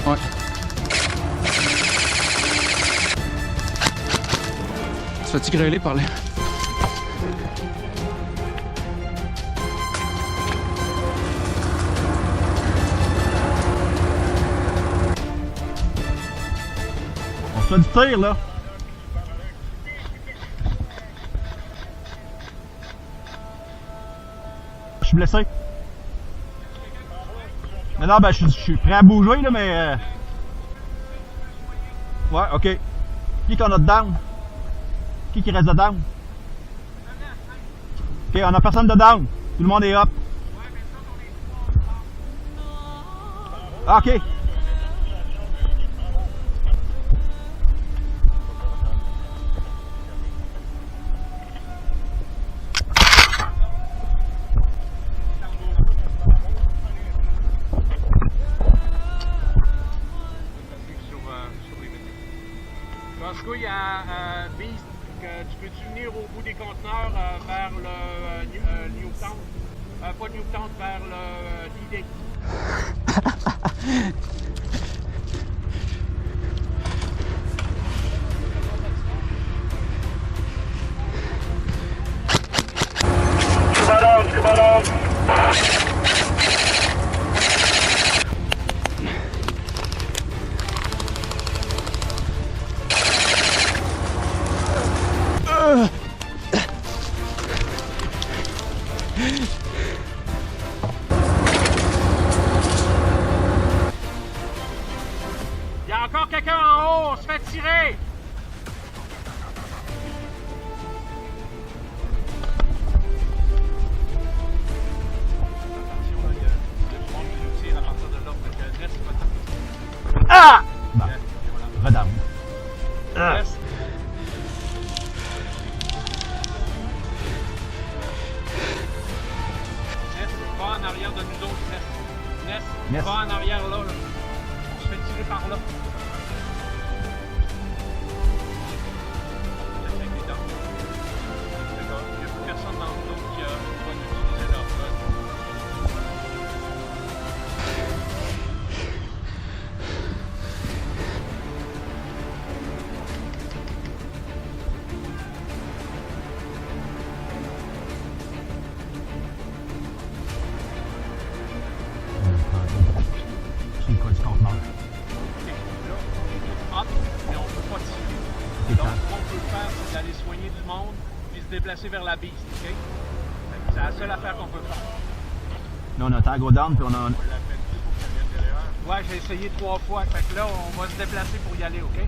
Ouais. Tu fais-tu grêler par là? On fait du tir là. Je suis blessé. Mais non, ben je suis prêt à bouger là, mais... Ouais, ok. Qui qu'on a de down? Qui reste de down? Ok, on a personne de down. Tout le monde est up. Ah, ok. Il y a Beast, tu peux-tu venir au bout des conteneurs vers le Newtown? Pas Newtown, vers le D-Day. Scuba down. Il y a encore quelqu'un en haut, on se fait tirer! Attention, il y a du monde qui nous tire à partir de là, donc reste votre Laisse. Va en arrière de nous autres, Laisse. Va en arrière là. On se fait tirer par là. Il n'y a plus personne dans nous autres qui va nous utiliser leur gun. Mais on ne peut pas tirer. Donc, ce qu'on peut faire, c'est d'aller soigner du monde puis se déplacer vers la bise, OK? C'est la seule affaire qu'on peut faire. Là, on a tag au down, puis on a... Ouais, j'ai essayé 3 fois. Fait que là, on va se déplacer pour y aller, OK?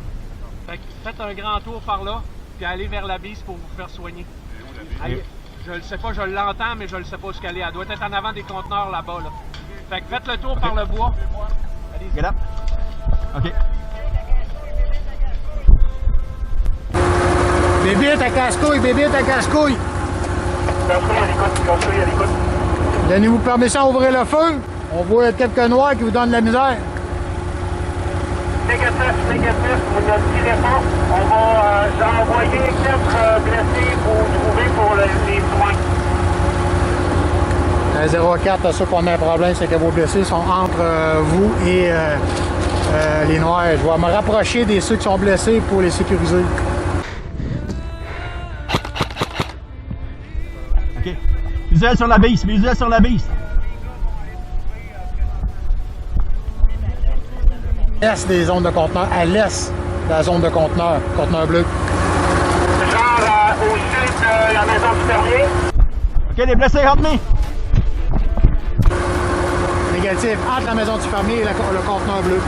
Fait que faites un grand tour par là, puis allez vers la bise pour vous faire soigner. Allez, je le sais pas, je l'entends, mais je le sais pas où qu'elle est. Elle doit être en avant des conteneurs là-bas, là. Fait que faites le tour par le bois. Allez-y. Get up. OK. Bébé, ta casse-couille, bébé, ta casse-couille. Casse-couille à l'écoute. Donnez-vous permission d'ouvrir le feu. On voit quelques noirs qui vous donnent de la misère. Négatif, vous ne tirez pas. On va envoyer 4 blessés pour trouver pour les soins. 04, c'est sûr qu'on a un problème, c'est que vos blessés sont entre vous et les noirs. Je vais me rapprocher des ceux qui sont blessés pour les sécuriser. OK. Visuel sur la base, visuel sur la base. À l'est des zones de conteneurs, à l'est de la zone de conteneur bleu. Genre au sud de la maison du fermier. OK, les blessés, help me. Négatif, entre la maison du fermier et le conteneur bleu.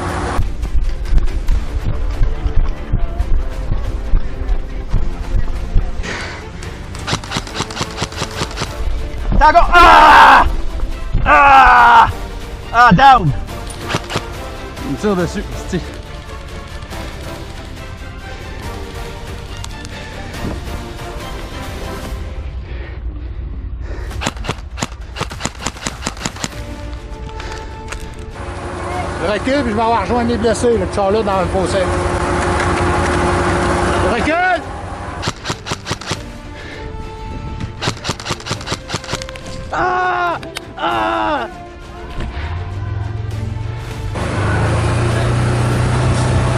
Tag au... Ah! Ah! Ah, down. Il me tire dessus, c'est... Je recule puis je vais avoir rejoint les blessés là, qui sont là dans le fossé. Je recule! Ah! Ah!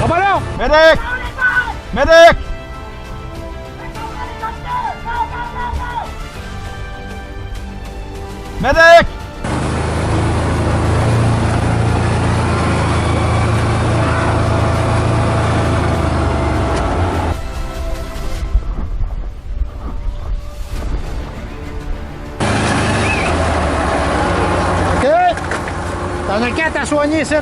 Ah ben là! Medic! Medic! Medic! T'en as 4 à soigner, ici.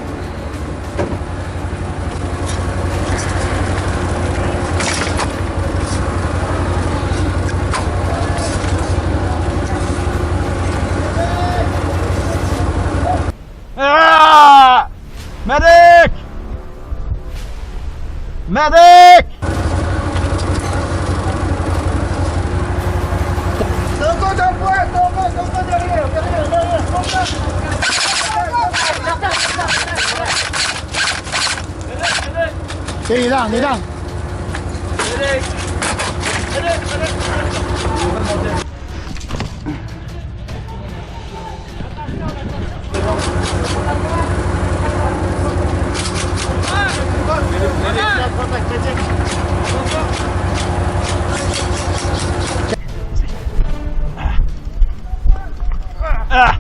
Ah! Medic! Medic! C'est les dents, les dents. Ah!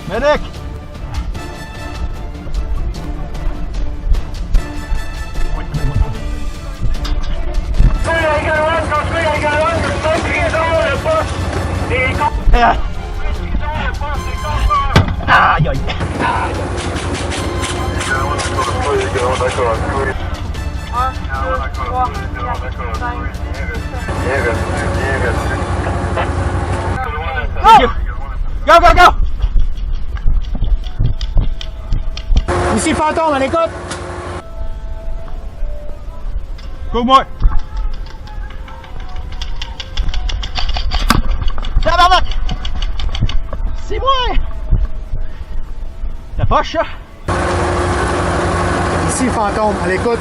Medic! Aïe aïe! 1, 2, 3, 4, 5, 6, 7. Go, go, go! Ici Fantôme, à l'écoute. Go, moi! Tabarnak! C'est moi! La poche, ça? Ici Fantôme, à l'écoute.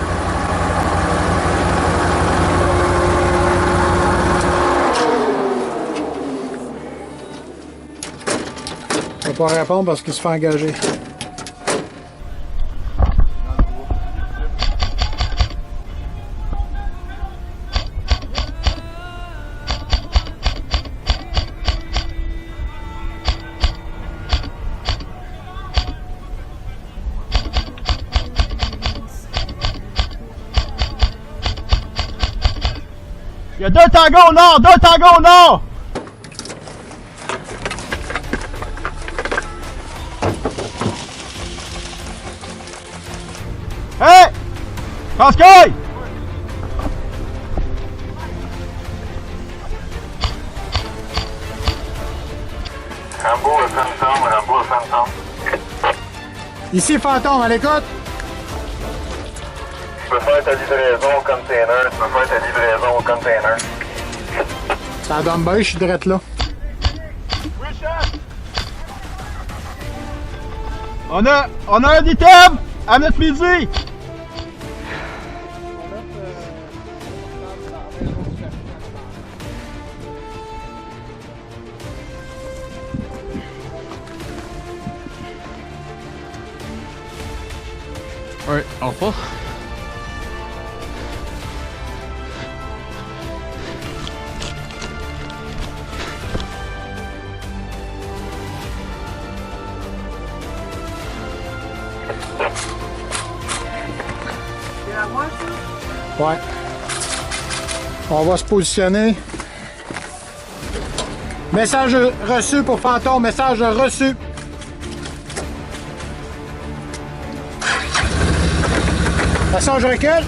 Il ne va pas répondre parce qu'il se fait engager. Il y a 2 tangos au nord! 2 tangos au nord! Hey! Pascal! Hambourg, Phantom, Hambourg, Phantom. Ici Fantôme, à l'écoute. Tu peux faire ta livraison au container. Tu peux faire ta livraison au container. Ça donne bien, je suis direct là. On a un item à notre midi! Ouais, Alpha. Ouais. On va se positionner. Message reçu pour Fantôme, message reçu. Message recule.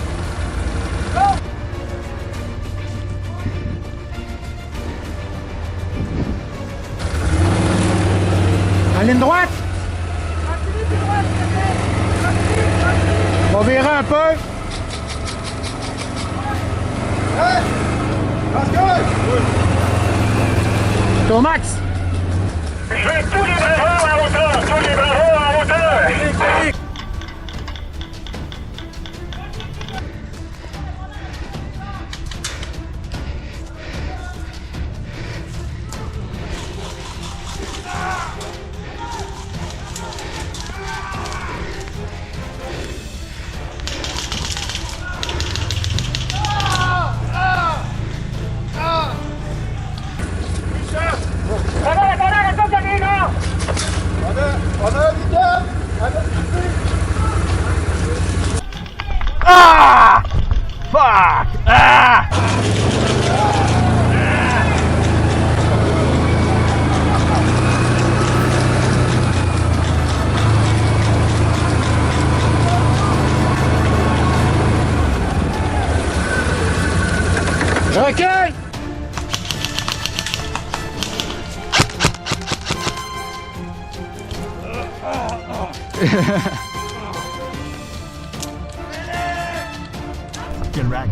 En ligne droite. On va virer un peu. Hey! Pascal! Tomax! Je veux tous les bravos en hauteur! Tous les bravos en hauteur! Ah! Fuck! Ah! Recule! Quel rag.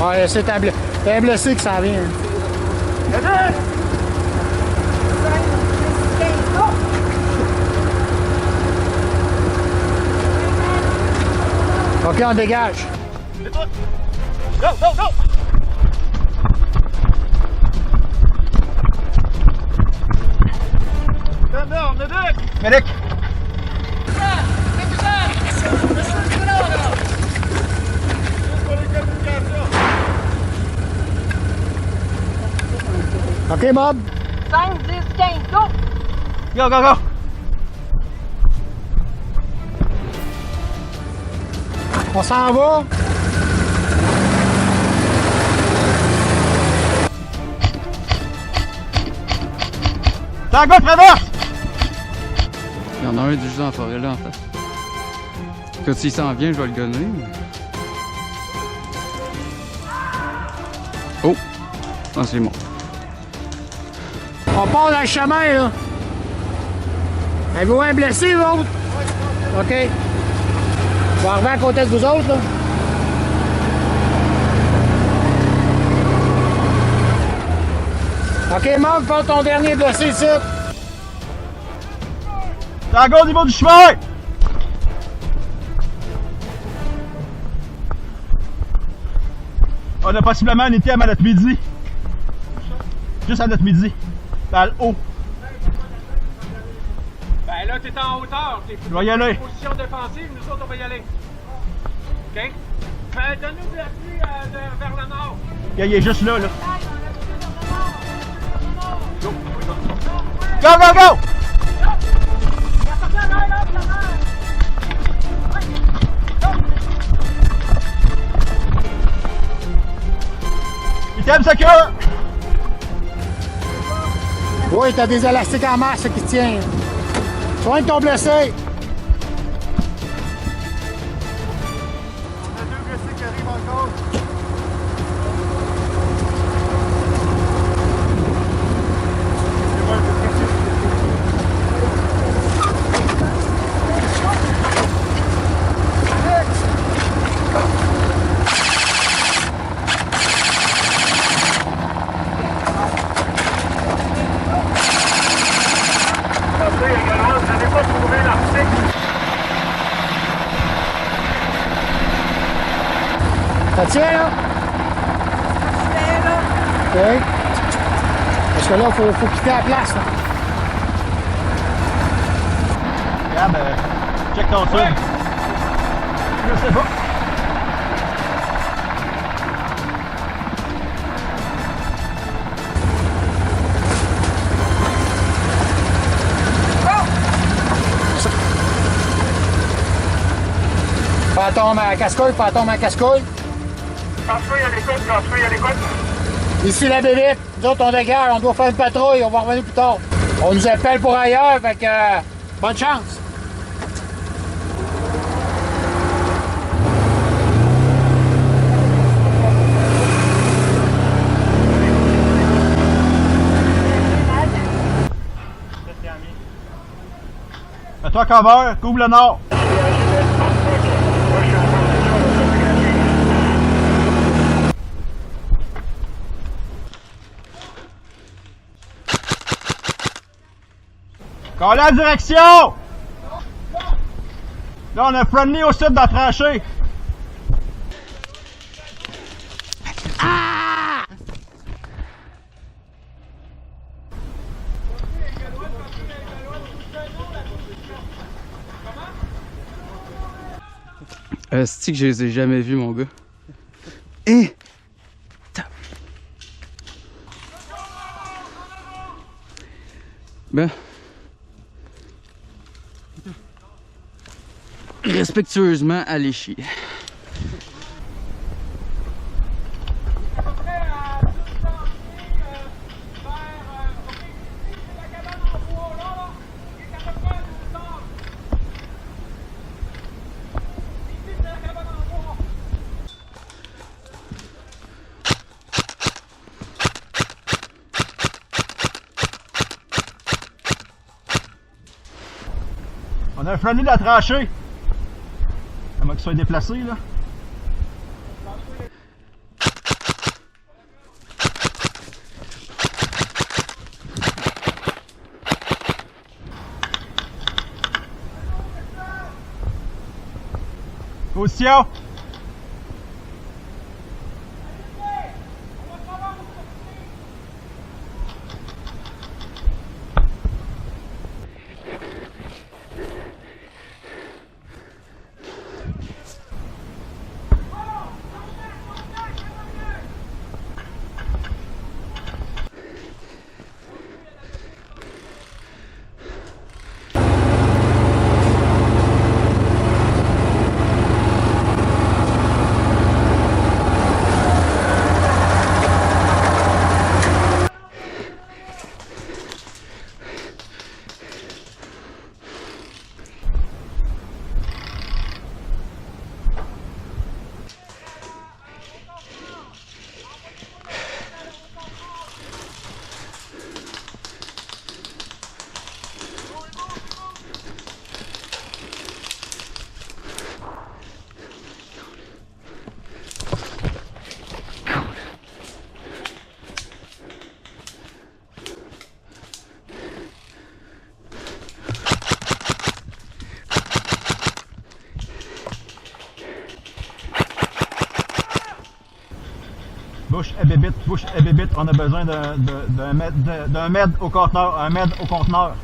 Ouais, c'est un blessé que ça vient. OK, on dégage. Go, go, go! Medic! OK, Bob. 5, 10, 15, go! Go, go, go! On s'en va. T'as un gars traverse! Il y en a un juste dans la forêt là en fait. Quand s'il s'en vient, je vais le gonner. Oh! Ah, c'est bon. On part dans le chemin, là. Avez-vous un blessé, vous autres? OK. Je vais arriver à côté de vous autres, là. OK, Marc, prends ton dernier blessé ici. T'es à gauche au niveau du chemin! On a possiblement un item à notre midi. Juste à notre midi. Dans le haut. Ben là, t'es en hauteur. T'es Je vais y aller. en position défensive, nous autres, on va y aller. OK? Ben, donne-nous de la pluie vers le nord. Il est juste là, là. Go, go, go! Item secure! Oui, t'as des élastiques en masse qui tiennent. Soigne ton blessé. On a 2 blessés qui arrivent encore. Ça tient, là? OK. Parce que là, il faut quitter la place, là. Regarde, check ton truc. Je sais pas. Fantôme à casse-couille, fantôme à casse-couille. Casse-couille à l'écoute, casse-couille à l'écoute. Ici la bébite. Nous autres, on dégage, on doit faire une patrouille, on va revenir plus tard. On nous appelle pour ailleurs, fait que bonne chance. Fais-toi cover, couvre le nord. Collez la direction! Là, on a friendly au sud de la tranchée. Ah! C'est que je les ai jamais vus, mon gars. Et... Ben... Respectueusement, allez chier. On a un friendly de la tranchée. Comment qu'il soit déplacé là. Position. Bouche et bébite, on a besoin d'un med au conteneur, un med au conteneur.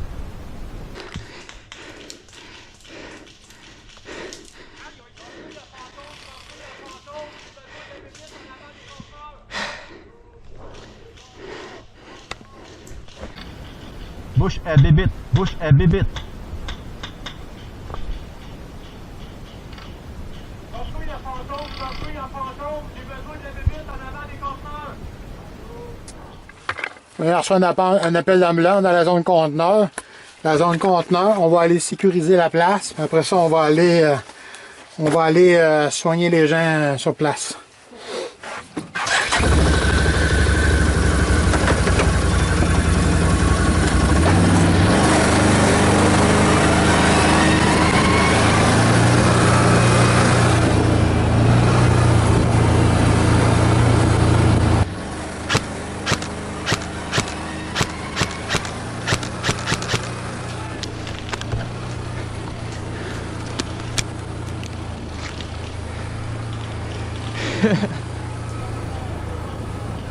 Bouche et bébite. Construis en fantôme, j'ai besoin de la bébite en avant des conteneurs. On a reçu un appel d'ambulance dans la zone conteneur. La zone conteneur, on va aller sécuriser la place. Après ça, on va aller soigner les gens sur place.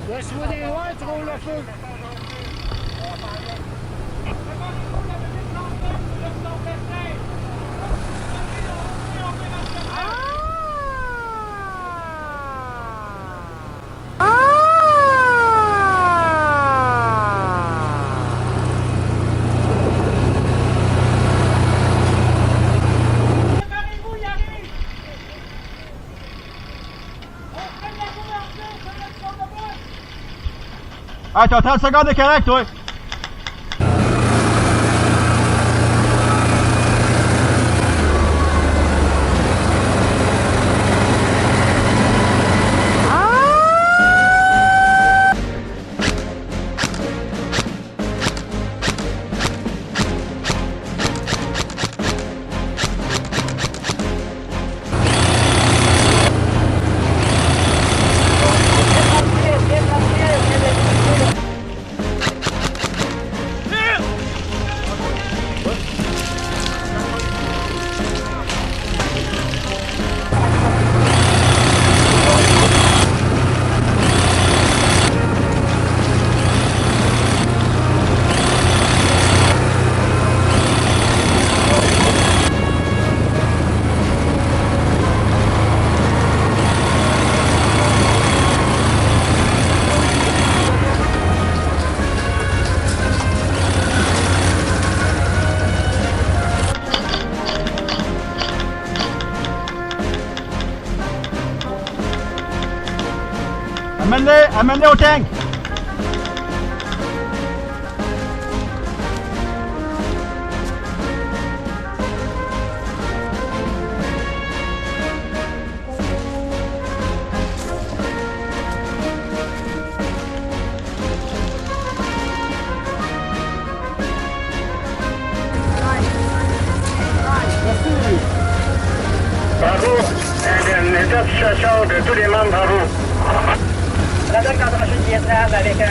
Laisse-moi des loin, tu roules le feu. Ah, t'as 30 secondes de correct, toi! Amène-les au tank! Bravo, un état de situation de tous les membres, bravo. La doc dans machine Vietnam avec son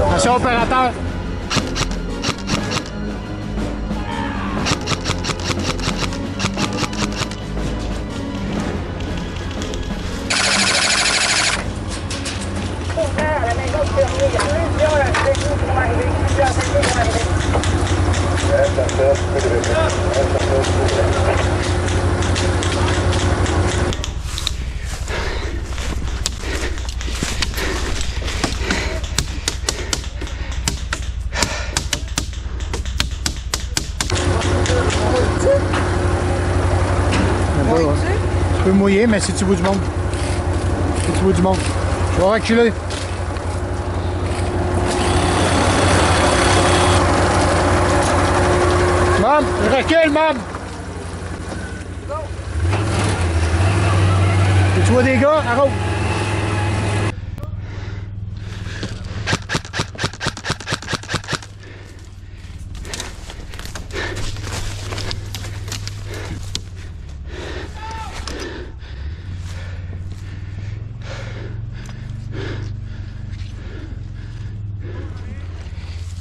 Attention opérateur! la maison de fermier, il y a plusieurs secours qui vont arriver, plusieurs secours qui vont arriver. Tu peux mouiller, mais si tu vois du monde. Si tu vois du monde. Je vais reculer. Mam, je recule, mam! Tu vois des gars? Arrête!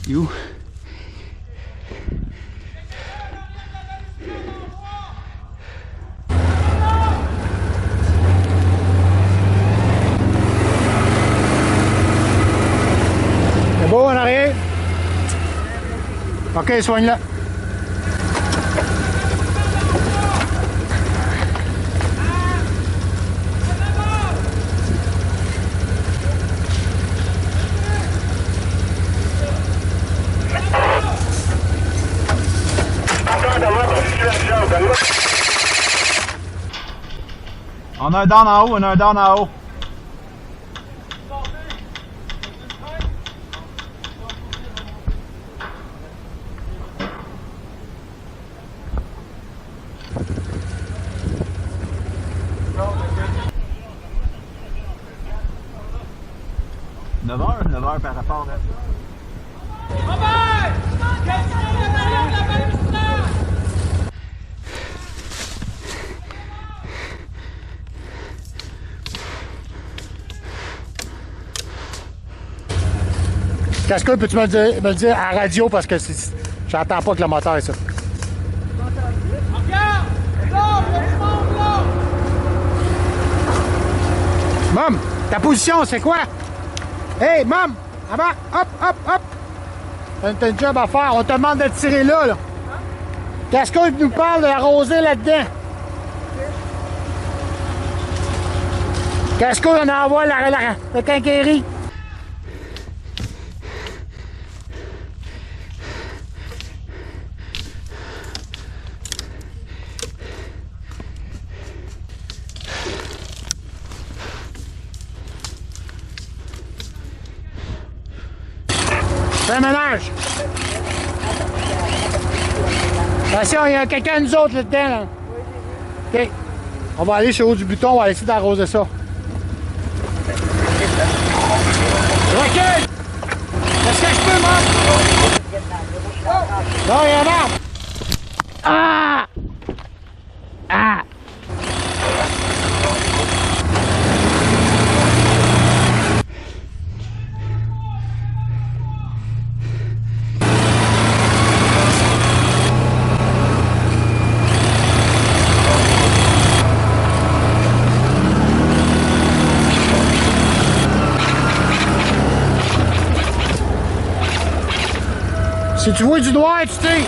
You. OK, soigne-le. On a un down en haut, on a un down en haut. Neuf heures par rapport à... Cascouille, peux-tu me le dire à la radio parce que j'entends pas que le moteur est ça. Mom, ta position, c'est quoi? Hey, Mom! En bas! Hop, hop, hop! T'as un job à faire. On te demande de tirer là, là. Cascouille nous parle d'arroser là-dedans. Cascouille, on envoie le quincaillerie. Fais un ménage! Attention, il y a quelqu'un de nous autres là-dedans. Là. OK. On va aller chez haut du buton, on va essayer d'arroser ça. Recule! Est-ce que je peux, moi? Non, il y a un arbre! Ah! Ah! Si tu vois du noir, tu sais.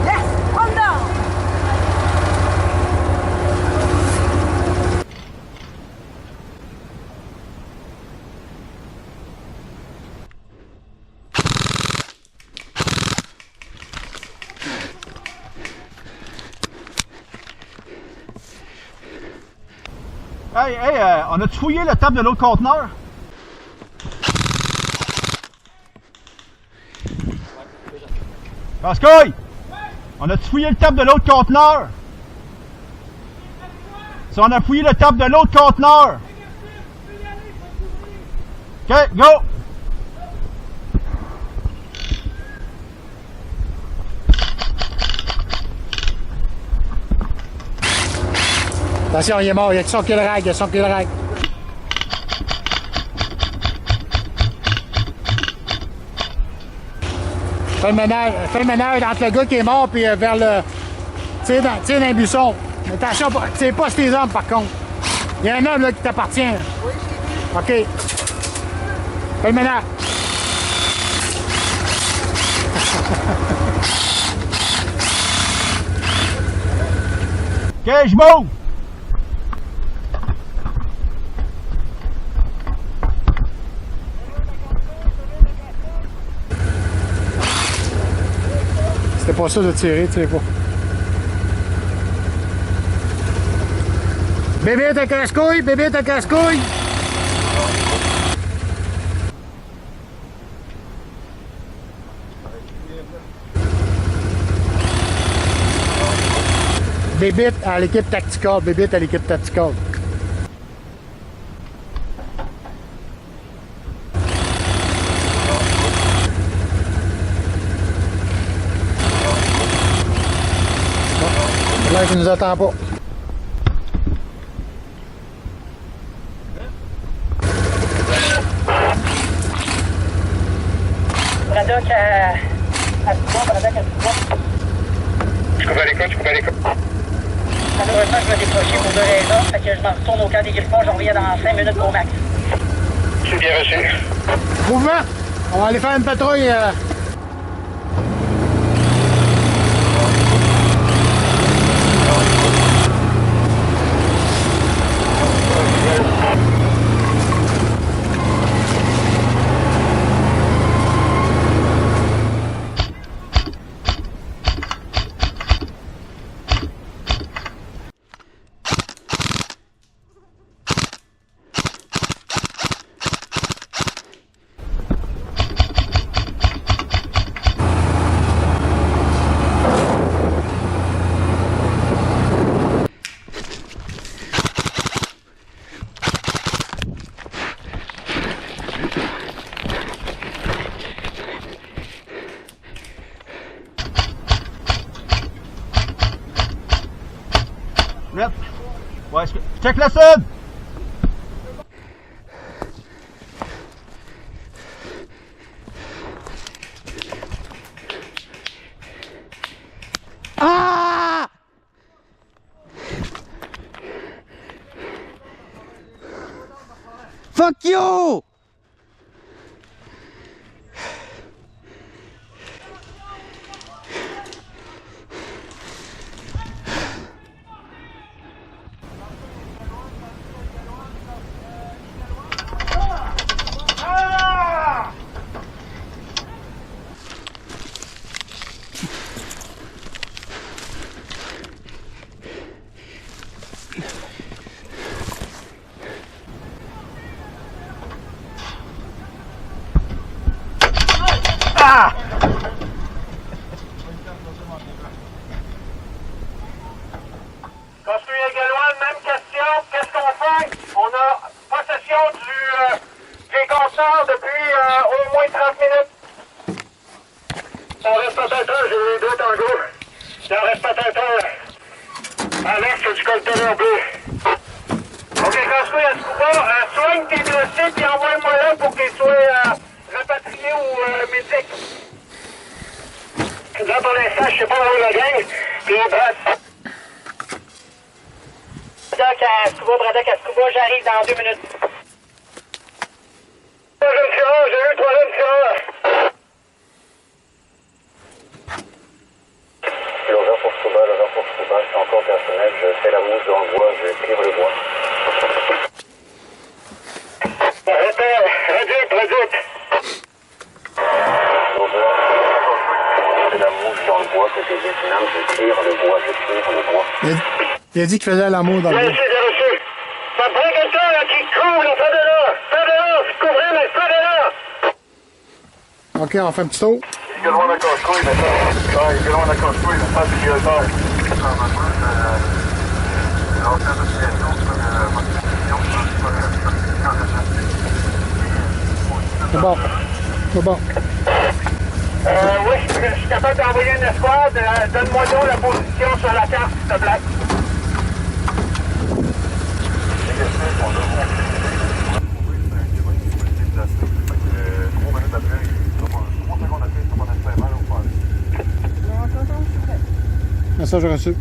Yes! On down! Hey, on a fouillé la table de l'autre conteneur? Cascouille! On a fouillé le table de l'autre conteneur? Si on a fouillé le table de l'autre conteneur? OK, go! Attention, il est mort, il a son kill rag, il a son kill rag. Fais le ménage entre le gars qui est mort et vers le... Tire dans un buisson. Mais attention, tire pas sur tes hommes par contre. Il y a un homme là qui t'appartient. Oui, je l'ai vu. OK. Fais le ménage. OK, je m'ouvre! C'était pas ça de tirer, tu sais pas. Bébé ta casse-couille, bébé ta casse-couille! Bébite à l'équipe tacticale, bébite à l'équipe tacticale. Là, il nous attend pas. Braddock à 3, Braddock à 3. Je coupe à l'école, je coupe à l'école. présentement, je vais décrocher pour 2 raisons. Fait que je m'en retourne au camp des Griffons, j'en reviens dans 5 minutes au max. C'est bien reçu. Mouvement! On va aller faire une patrouille. Rep. Ouais, check le sud! Ah! Fuck you! Construire Galois, même question. Qu'est-ce qu'on fait? On a possession des compteurs depuis au moins 30 minutes. On reste peut-être un, j'ai eu 2 tangos. Il en reste peut-être un. À l'est du conteneur bleu. OK, construire à Scuba, soigne tes dossiers puis envoie-moi là pour qu'ils soient rapatriés au médic. Là, pour l'instant, je sais pas où est la gang. Puis, bref. Braddock à Scuba, j'arrive dans 2 minutes. Troisième tireur, j'ai eu 3e tireur. L'horaire pour Scuba, je suis encore personnel, je fais la mousse dans le bois, je tire le bois. Redoute. Je fais la mousse dans le bois, côté Vietnam, je tire le bois. Il a dit qu'il faisait l'amour dans le Bien bois. reçu. Ça prend quelqu'un là, qui couvre, là, fais de là. Fais de là, couvrez, mais fais de là. OK, on fait un petit tour. Il est loin de construire, mais ça, il est loin de construire, mais ça, c'est prioritaire. C'est bon. C'est bon. Oui, je suis capable d'envoyer une escouade. Donne-moi donc la position sur la carte, s'il te plaît. Message reçu.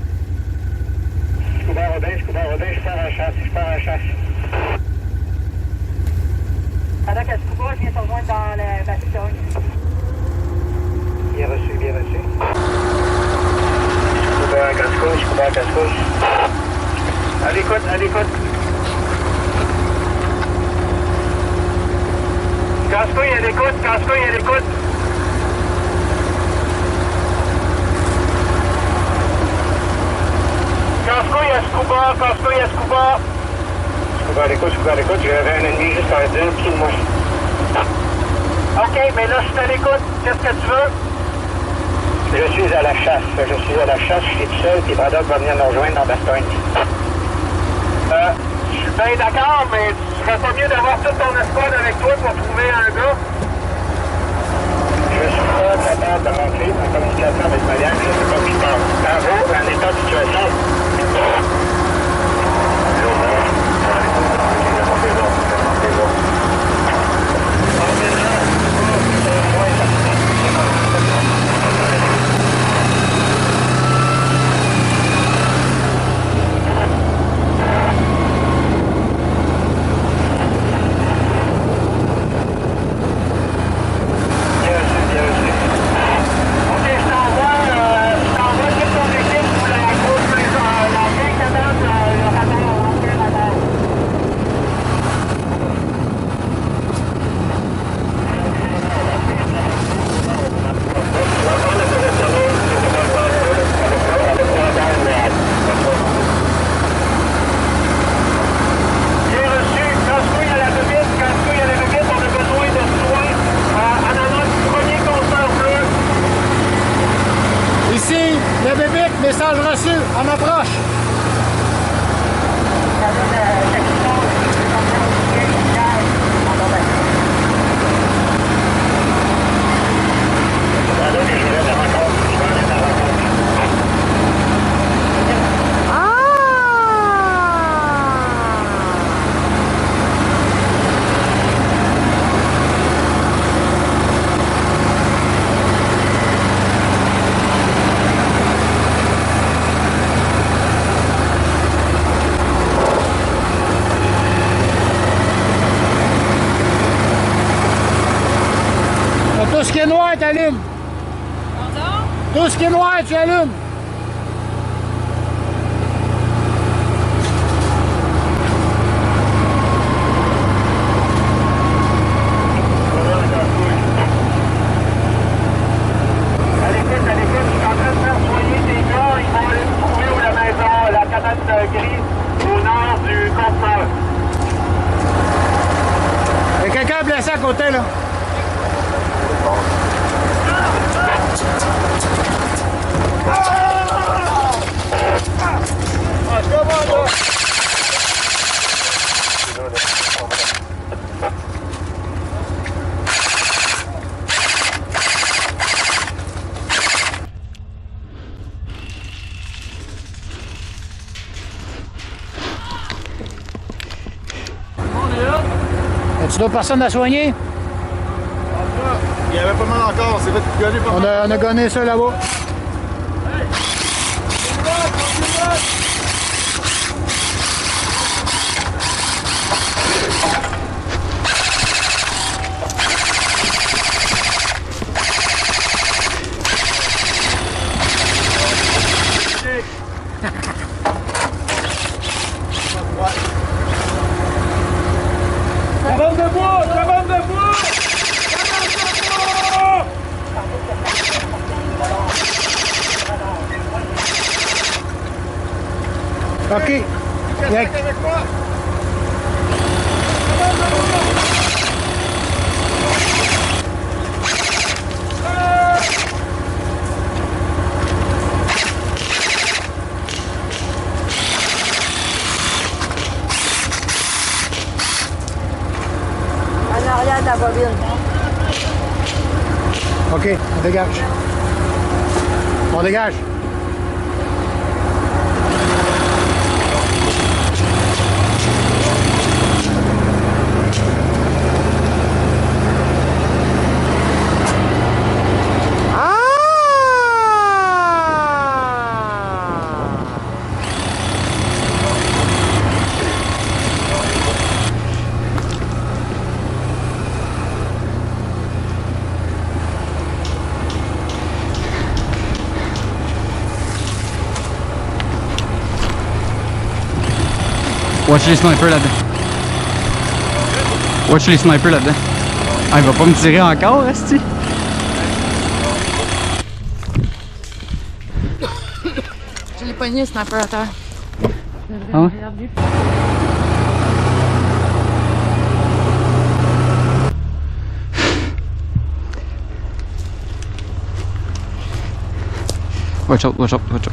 Scuba Rodin, je pars en chasse. Braddock à Scuba, je viens te rejoindre dans la Bastogne. Bien reçu. Scuba à Cascouche. À l'écoute. Cascouille à l'écoute. Cascouille à Scuba. Scuba à l'écoute, j'avais un ennemi juste à 2 pieds de moi. OK, mais là, je suis à l'écoute. Qu'est-ce que tu veux? Je suis à la chasse, je suis tout seul, puis Braddock va venir nous rejoindre dans Bastogne. Je suis bien d'accord, mais tu serais pas mieux d'avoir toute ton escouade avec toi pour trouver un gars? Je suis pas capable de rentrer en communication avec ma gang, je sais pas qui parle. Bravo, un état de situation. Tout ce qui est noir, tu allumes. Tout ce qui est noir, tu allumes. Il y a quelqu'un blessé à côté, là. As-tu d'autres personnes à soigner? Il y avait pas mal encore, c'est fait gonner pas mal. On a gonné ça là-bas. Cabane de bois! Cabane de bois! OK. Avec moi. En arrière de la bobine. OK, on dégage. On dégage. Watch les snipers là-dedans. Watch les snipers là-dedans. Ah, il va pas me tirer encore, esti. Je l'ai pogné, le sniper à terre. Ah ouais? Watch out, watch out, watch out.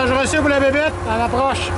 Message reçu pour la bébête, à l'approche.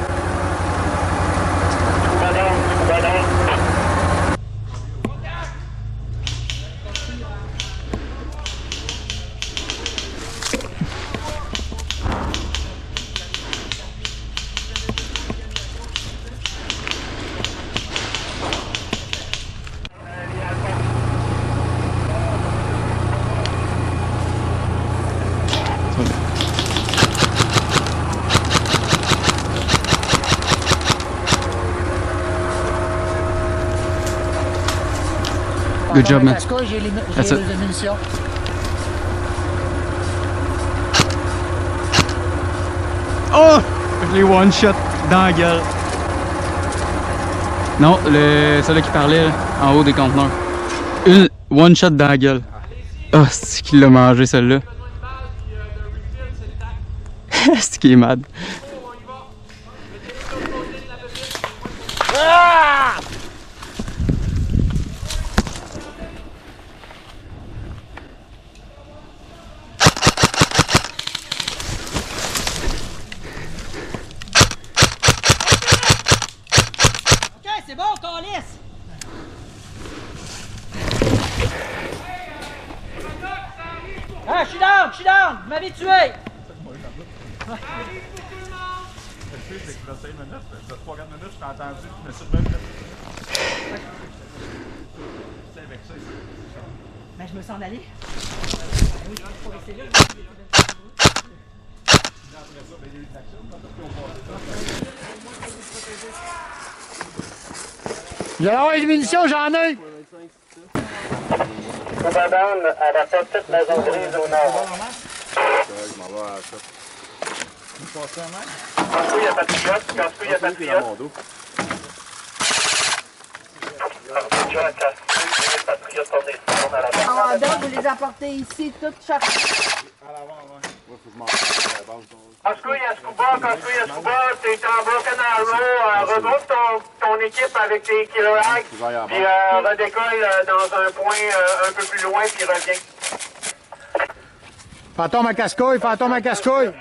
Good job, man. J'ai les munitions. Oh! Je l'ai one-shot dans la gueule. Non, celui qui parlait en haut des conteneurs. Une one-shot dans la gueule. Oh, c'est qu'il l'a mangé, celle-là. C'est qui est mad. Ah! C'est bon, câlisse! Ah, je suis down! Vous m'avez tué! C'est que 25 minutes, 3-4 minutes, je t'ai entendu, mais sur 20 minutes. C'est avec ça. Ben, je me sens d'aller. Oui, pour rester là. J'ai avoir les munitions, j'en ai! Commandant à la petite maison grise au nord. Je m'en vais à ça. Cascouille, il y a patriote. Cascouille, il y a patriote. Patriote, on est à la base. En dents, vous les apportez ici, toutes chaque... À l'avant, ouais. Ouais, faut que je m'en fasse à la base. Cascouille, Escuba, t'es en Broken Arrow. Regroupe ton équipe avec tes kilowatts. Puis redécolle dans un point un peu plus loin, puis reviens. Fantôme à cascouille, fantôme à cascouille. Ok,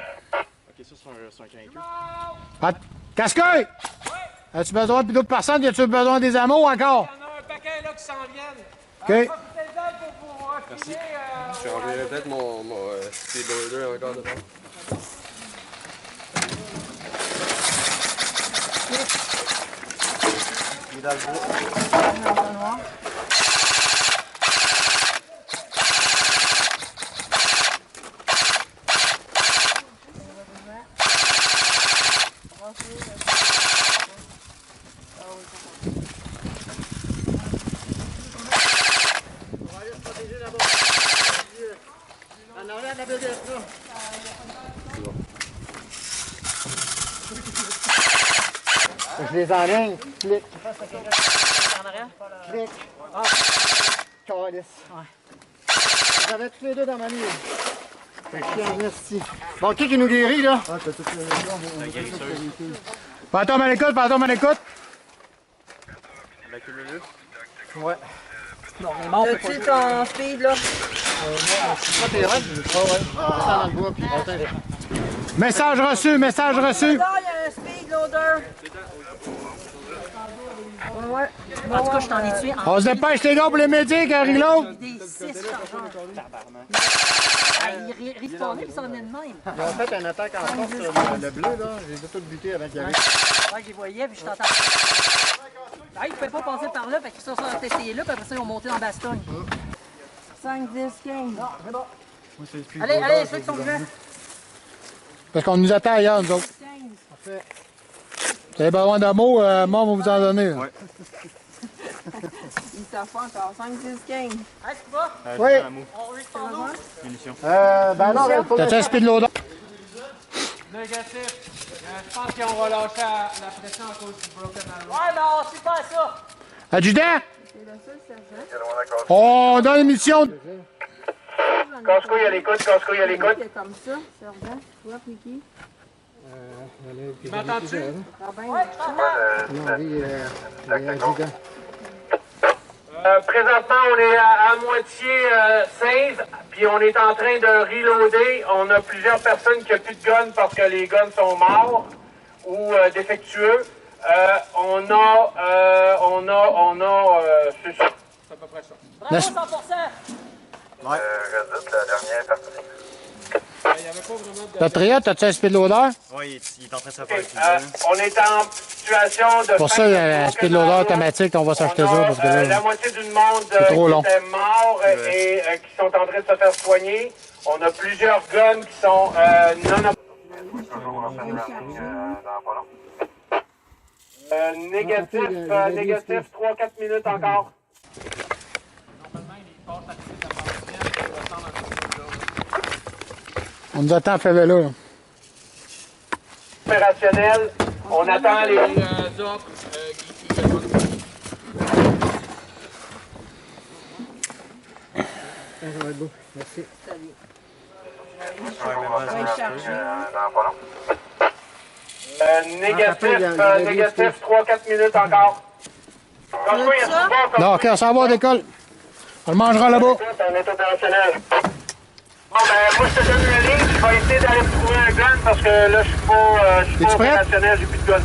ça c'est un quinqueux. Cascouille! Oui? As-tu besoin d'autres personnes? As-tu besoin des ammo encore? Il y en a un paquet là qui s'en viennent. OK. Merci. Je renverrai peut-être mon speedloader encore devant. Il est dans le bois. Je les enligne. Clic. Clic. Ah. Calice. J'avais tous les deux dans ma mine. Fait que je suis ici. Bon, qui nous guérit, là? Ah, t'as tout la guérisseuse. Fantôme à l'écoute, fantôme à l'écoute. La cumulus? Ouais. Normalement, t'as-tu ton speed, là? Moi, t'es vrai? Ah ouais. Ça dans le bois, puis message reçu, message reçu. Là, il y a un speed loader. Ouais. En tout cas, je t'en ai tué en... On se dépêche, les gars, pour les médics, un reload. Des 6 chargeurs. Il respawnait, puis ça venait de même. Ils ont fait une attaque en force sur le bleu, là. J'ai tout buté avant qu'il arrive. Ouais, je les voyais, puis je t'entends. Ah, ils ne pouvaient pas passer par là, fait qu'ils sont essayés là, puis après ça, ils ont monté en Bastogne. 5, 10, 15. Non, c'est bon. Allez, ceux qui sont vivants. Parce qu'on nous attend ailleurs, nous autres. Parfait. Vous avez besoin d'un mot, moi, on va vous en donner. Ouais. Ils savent pas encore. 5, 10, 15. Hey, c'est pas? Oui. On respawn nous. Munitions. Ben non, t'as un speed loader? Négatif. Je pense qu'on va lâcher la pression à cause du Broken Arrow. Ouais, mais on suit pas ça. Adjudant! C'est le seul sergent. On donne l'émission. Cascouille à l'écoute, cascouille à l'écoute. C'est comme ça, sergent. Toi, Ricky. M'entends-tu? Robin, Ouais, je t'entends. Non, lui, adjudant. Présentement, on est à moitié save, puis on est en train de reloader. On a plusieurs personnes qui n'ont plus de guns parce que les guns sont morts ou défectueux. On a, c'est ça. C'est à peu près ça. Bravo, 100%! Ouais. Je doute la dernière partie. Il n'y avait pas vraiment de... Patriot, as-tu un speedloader? Oui, il est en train de se faire On est en situation de... Pour ça, il y a un speedloader automatique, on va s'acheter ça parce que là, la moitié du monde c'est trop long. qui était mort et qui sont en train de se faire soigner. On a plusieurs guns qui sont non... négatif 3-4 minutes encore. on nous attend à Favela. Là. Opérationnel, on attend les autres qui Ça va être beau, merci. négatif 3-4 minutes encore. Non, ok, on s'en va à l'école. On le mangera là-bas. On est opérationnel. Bon, ben, moi, je te donne une ligne. Je vais essayer d'aller trouver un gun parce que là, je suis pas opérationnel. J'ai plus de gun.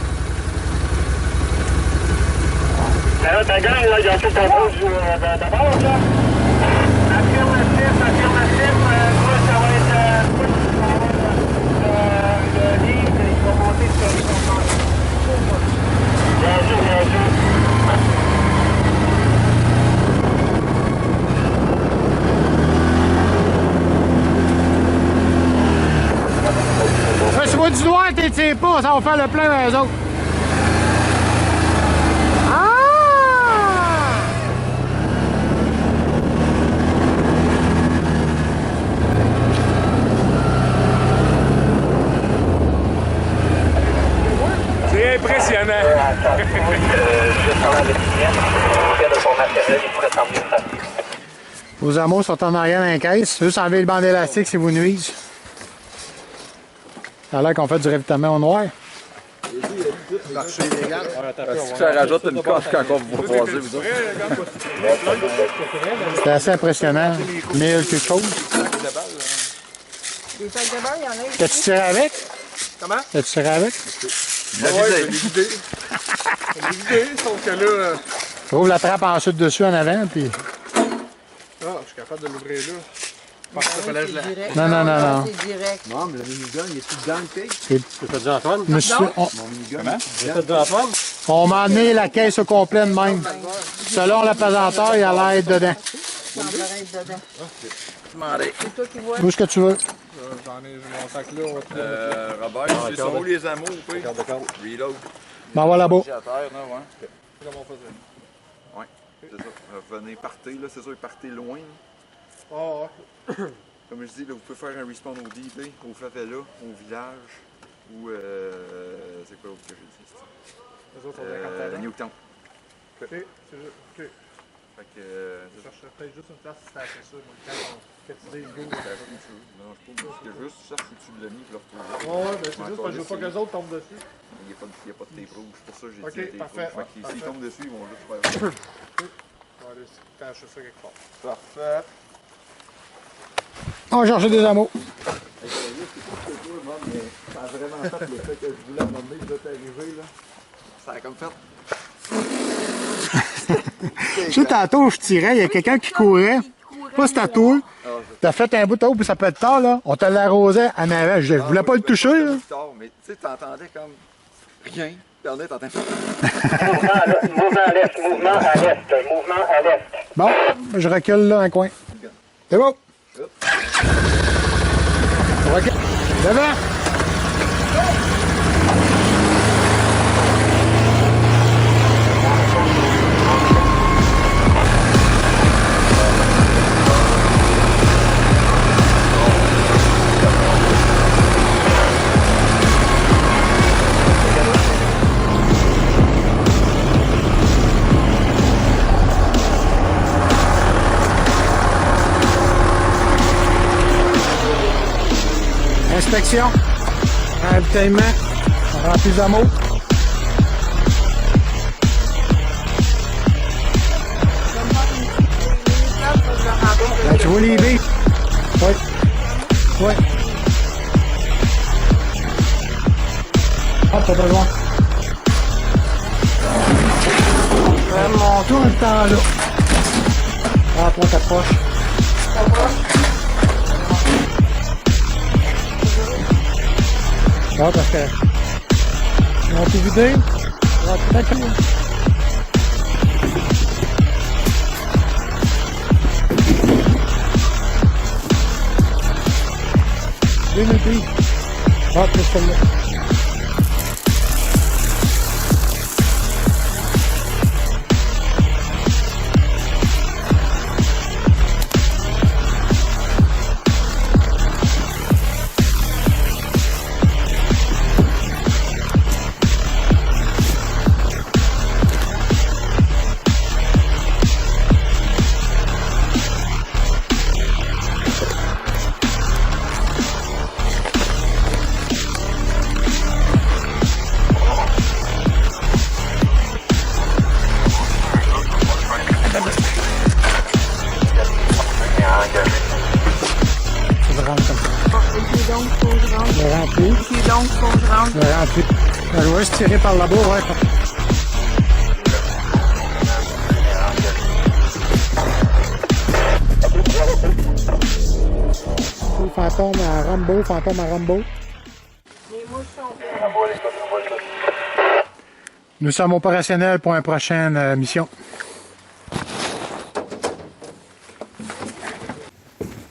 Ben là, ta gang, là, ils ont tout en rouge d'abord, là. Affirmatif. Moi, ça va être... le livre, il va monter sur le compteur. Bien sûr. Si tu vois du noir, t'es tires pas, ça va faire le plein avec eux autres. C'est impressionnant. Vos amours sont en arrière dans la caisse. Juste enlever le banc élastique si vous nuisent. Ça a l'air qu'on fait du ravitaillement au noir. Ça rajoute une coche quand on vous croisez, vous autres. C'est assez impressionnant. 1000 quelque chose. Les sacs de beurre, il y en a. T'as-tu tiré avec? Comment? T'as-tu tiré avec? Ouais, je l'ai vidé. Je l'ai vidé, sauf que là... Ouvre la trappe ensuite dessus en avant, puis... Ah, je suis capable de l'ouvrir là. Non. C'est direct. Non, mais le minigun, il est-tu dans le cake? C'est pas dit Antoine? Monsieur, Mon minigun. Comment? C'est pas dit Antoine? on m'a amené la caisse au complet de même. Selon la pesanteur, il y a l'air dedans. Ça va être dedans. C'est toi qui vois. Où est-ce que tu veux? J'en ai mon sac là. Robert, c'est sont où les amours, oui? Reload. M'en va là-bas. Comment on faisait? Oui, c'est ça. Venez, partez, là, c'est sûr, partez loin. Ah, Comme je dis, là, vous pouvez faire un respawn au DP, au favela, au village, ou c'est quoi l'autre que j'ai dit? Les autres, on est à Newtown. Ok, c'est juste. Ok. Fait que. Je chercherais peut-être juste une place si c'était assez sûr. Quand on fait tirer le go. Non, je trouve que juste ça, foutu de l'ami pour le retrouver. Ouais, ben c'est juste parce que je veux pas que les autres tombent dessus. Il n'y a pas de tape rouge, c'est pour ça que j'ai Ok, dit tape parfait. rouge. Fait que s'ils tombent dessus, ils vont juste faire. On va aller cacher ça quelque part. Parfait. On va chercher des amours. Ça a vraiment fait le fait que je voulais m'emmener, là, t'es arrivé, là. Ça a comme fait. Tu sais, tantôt, je tirais, il y a quelqu'un qui courait. Pas c'était à toi. T'as fait un bout de haut, puis ça peut être tard, là. On te l'arrosait en avant. Je voulais pas le toucher, là. Mais tu sais, t'entendais comme rien. Puis on est en train de Mouvement à l'est. Bon, je recule là, un coin. C'est bon. Je recule. Devant. Inspection, ravitaillement, rempli d'amour. vois les baies. Oui. Oui. Ah, pas besoin. Vraiment, tout le temps là. Ah, toi, t'approches. Ah, parce que. Ils ont tout vidé. Ah, peut-être que. Deux minutes. Ah, c'est celle-là. Je vais juste tirer par là-bas, ouais. Fantôme à Rambo, fantôme à Rambo. Nous sommes opérationnels pour une prochaine mission.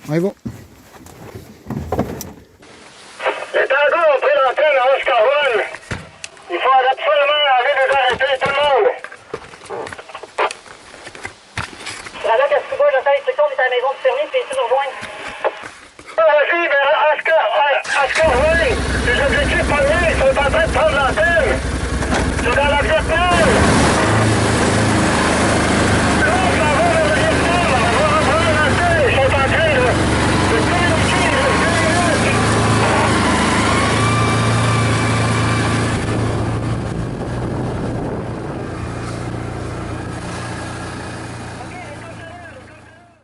On y va. Les tangos ont pris l'antenne à Oscarville. Il faut absolument aller les arrêter, tout le monde. Radar Cascuba, j'attends l'instruction, on est à la maison du fermier, puis tu nous rejoindre. Vas-y, mais Oscarville, les objectifs premiers sont en train de prendre l'antenne. C'est dans la Vietnam.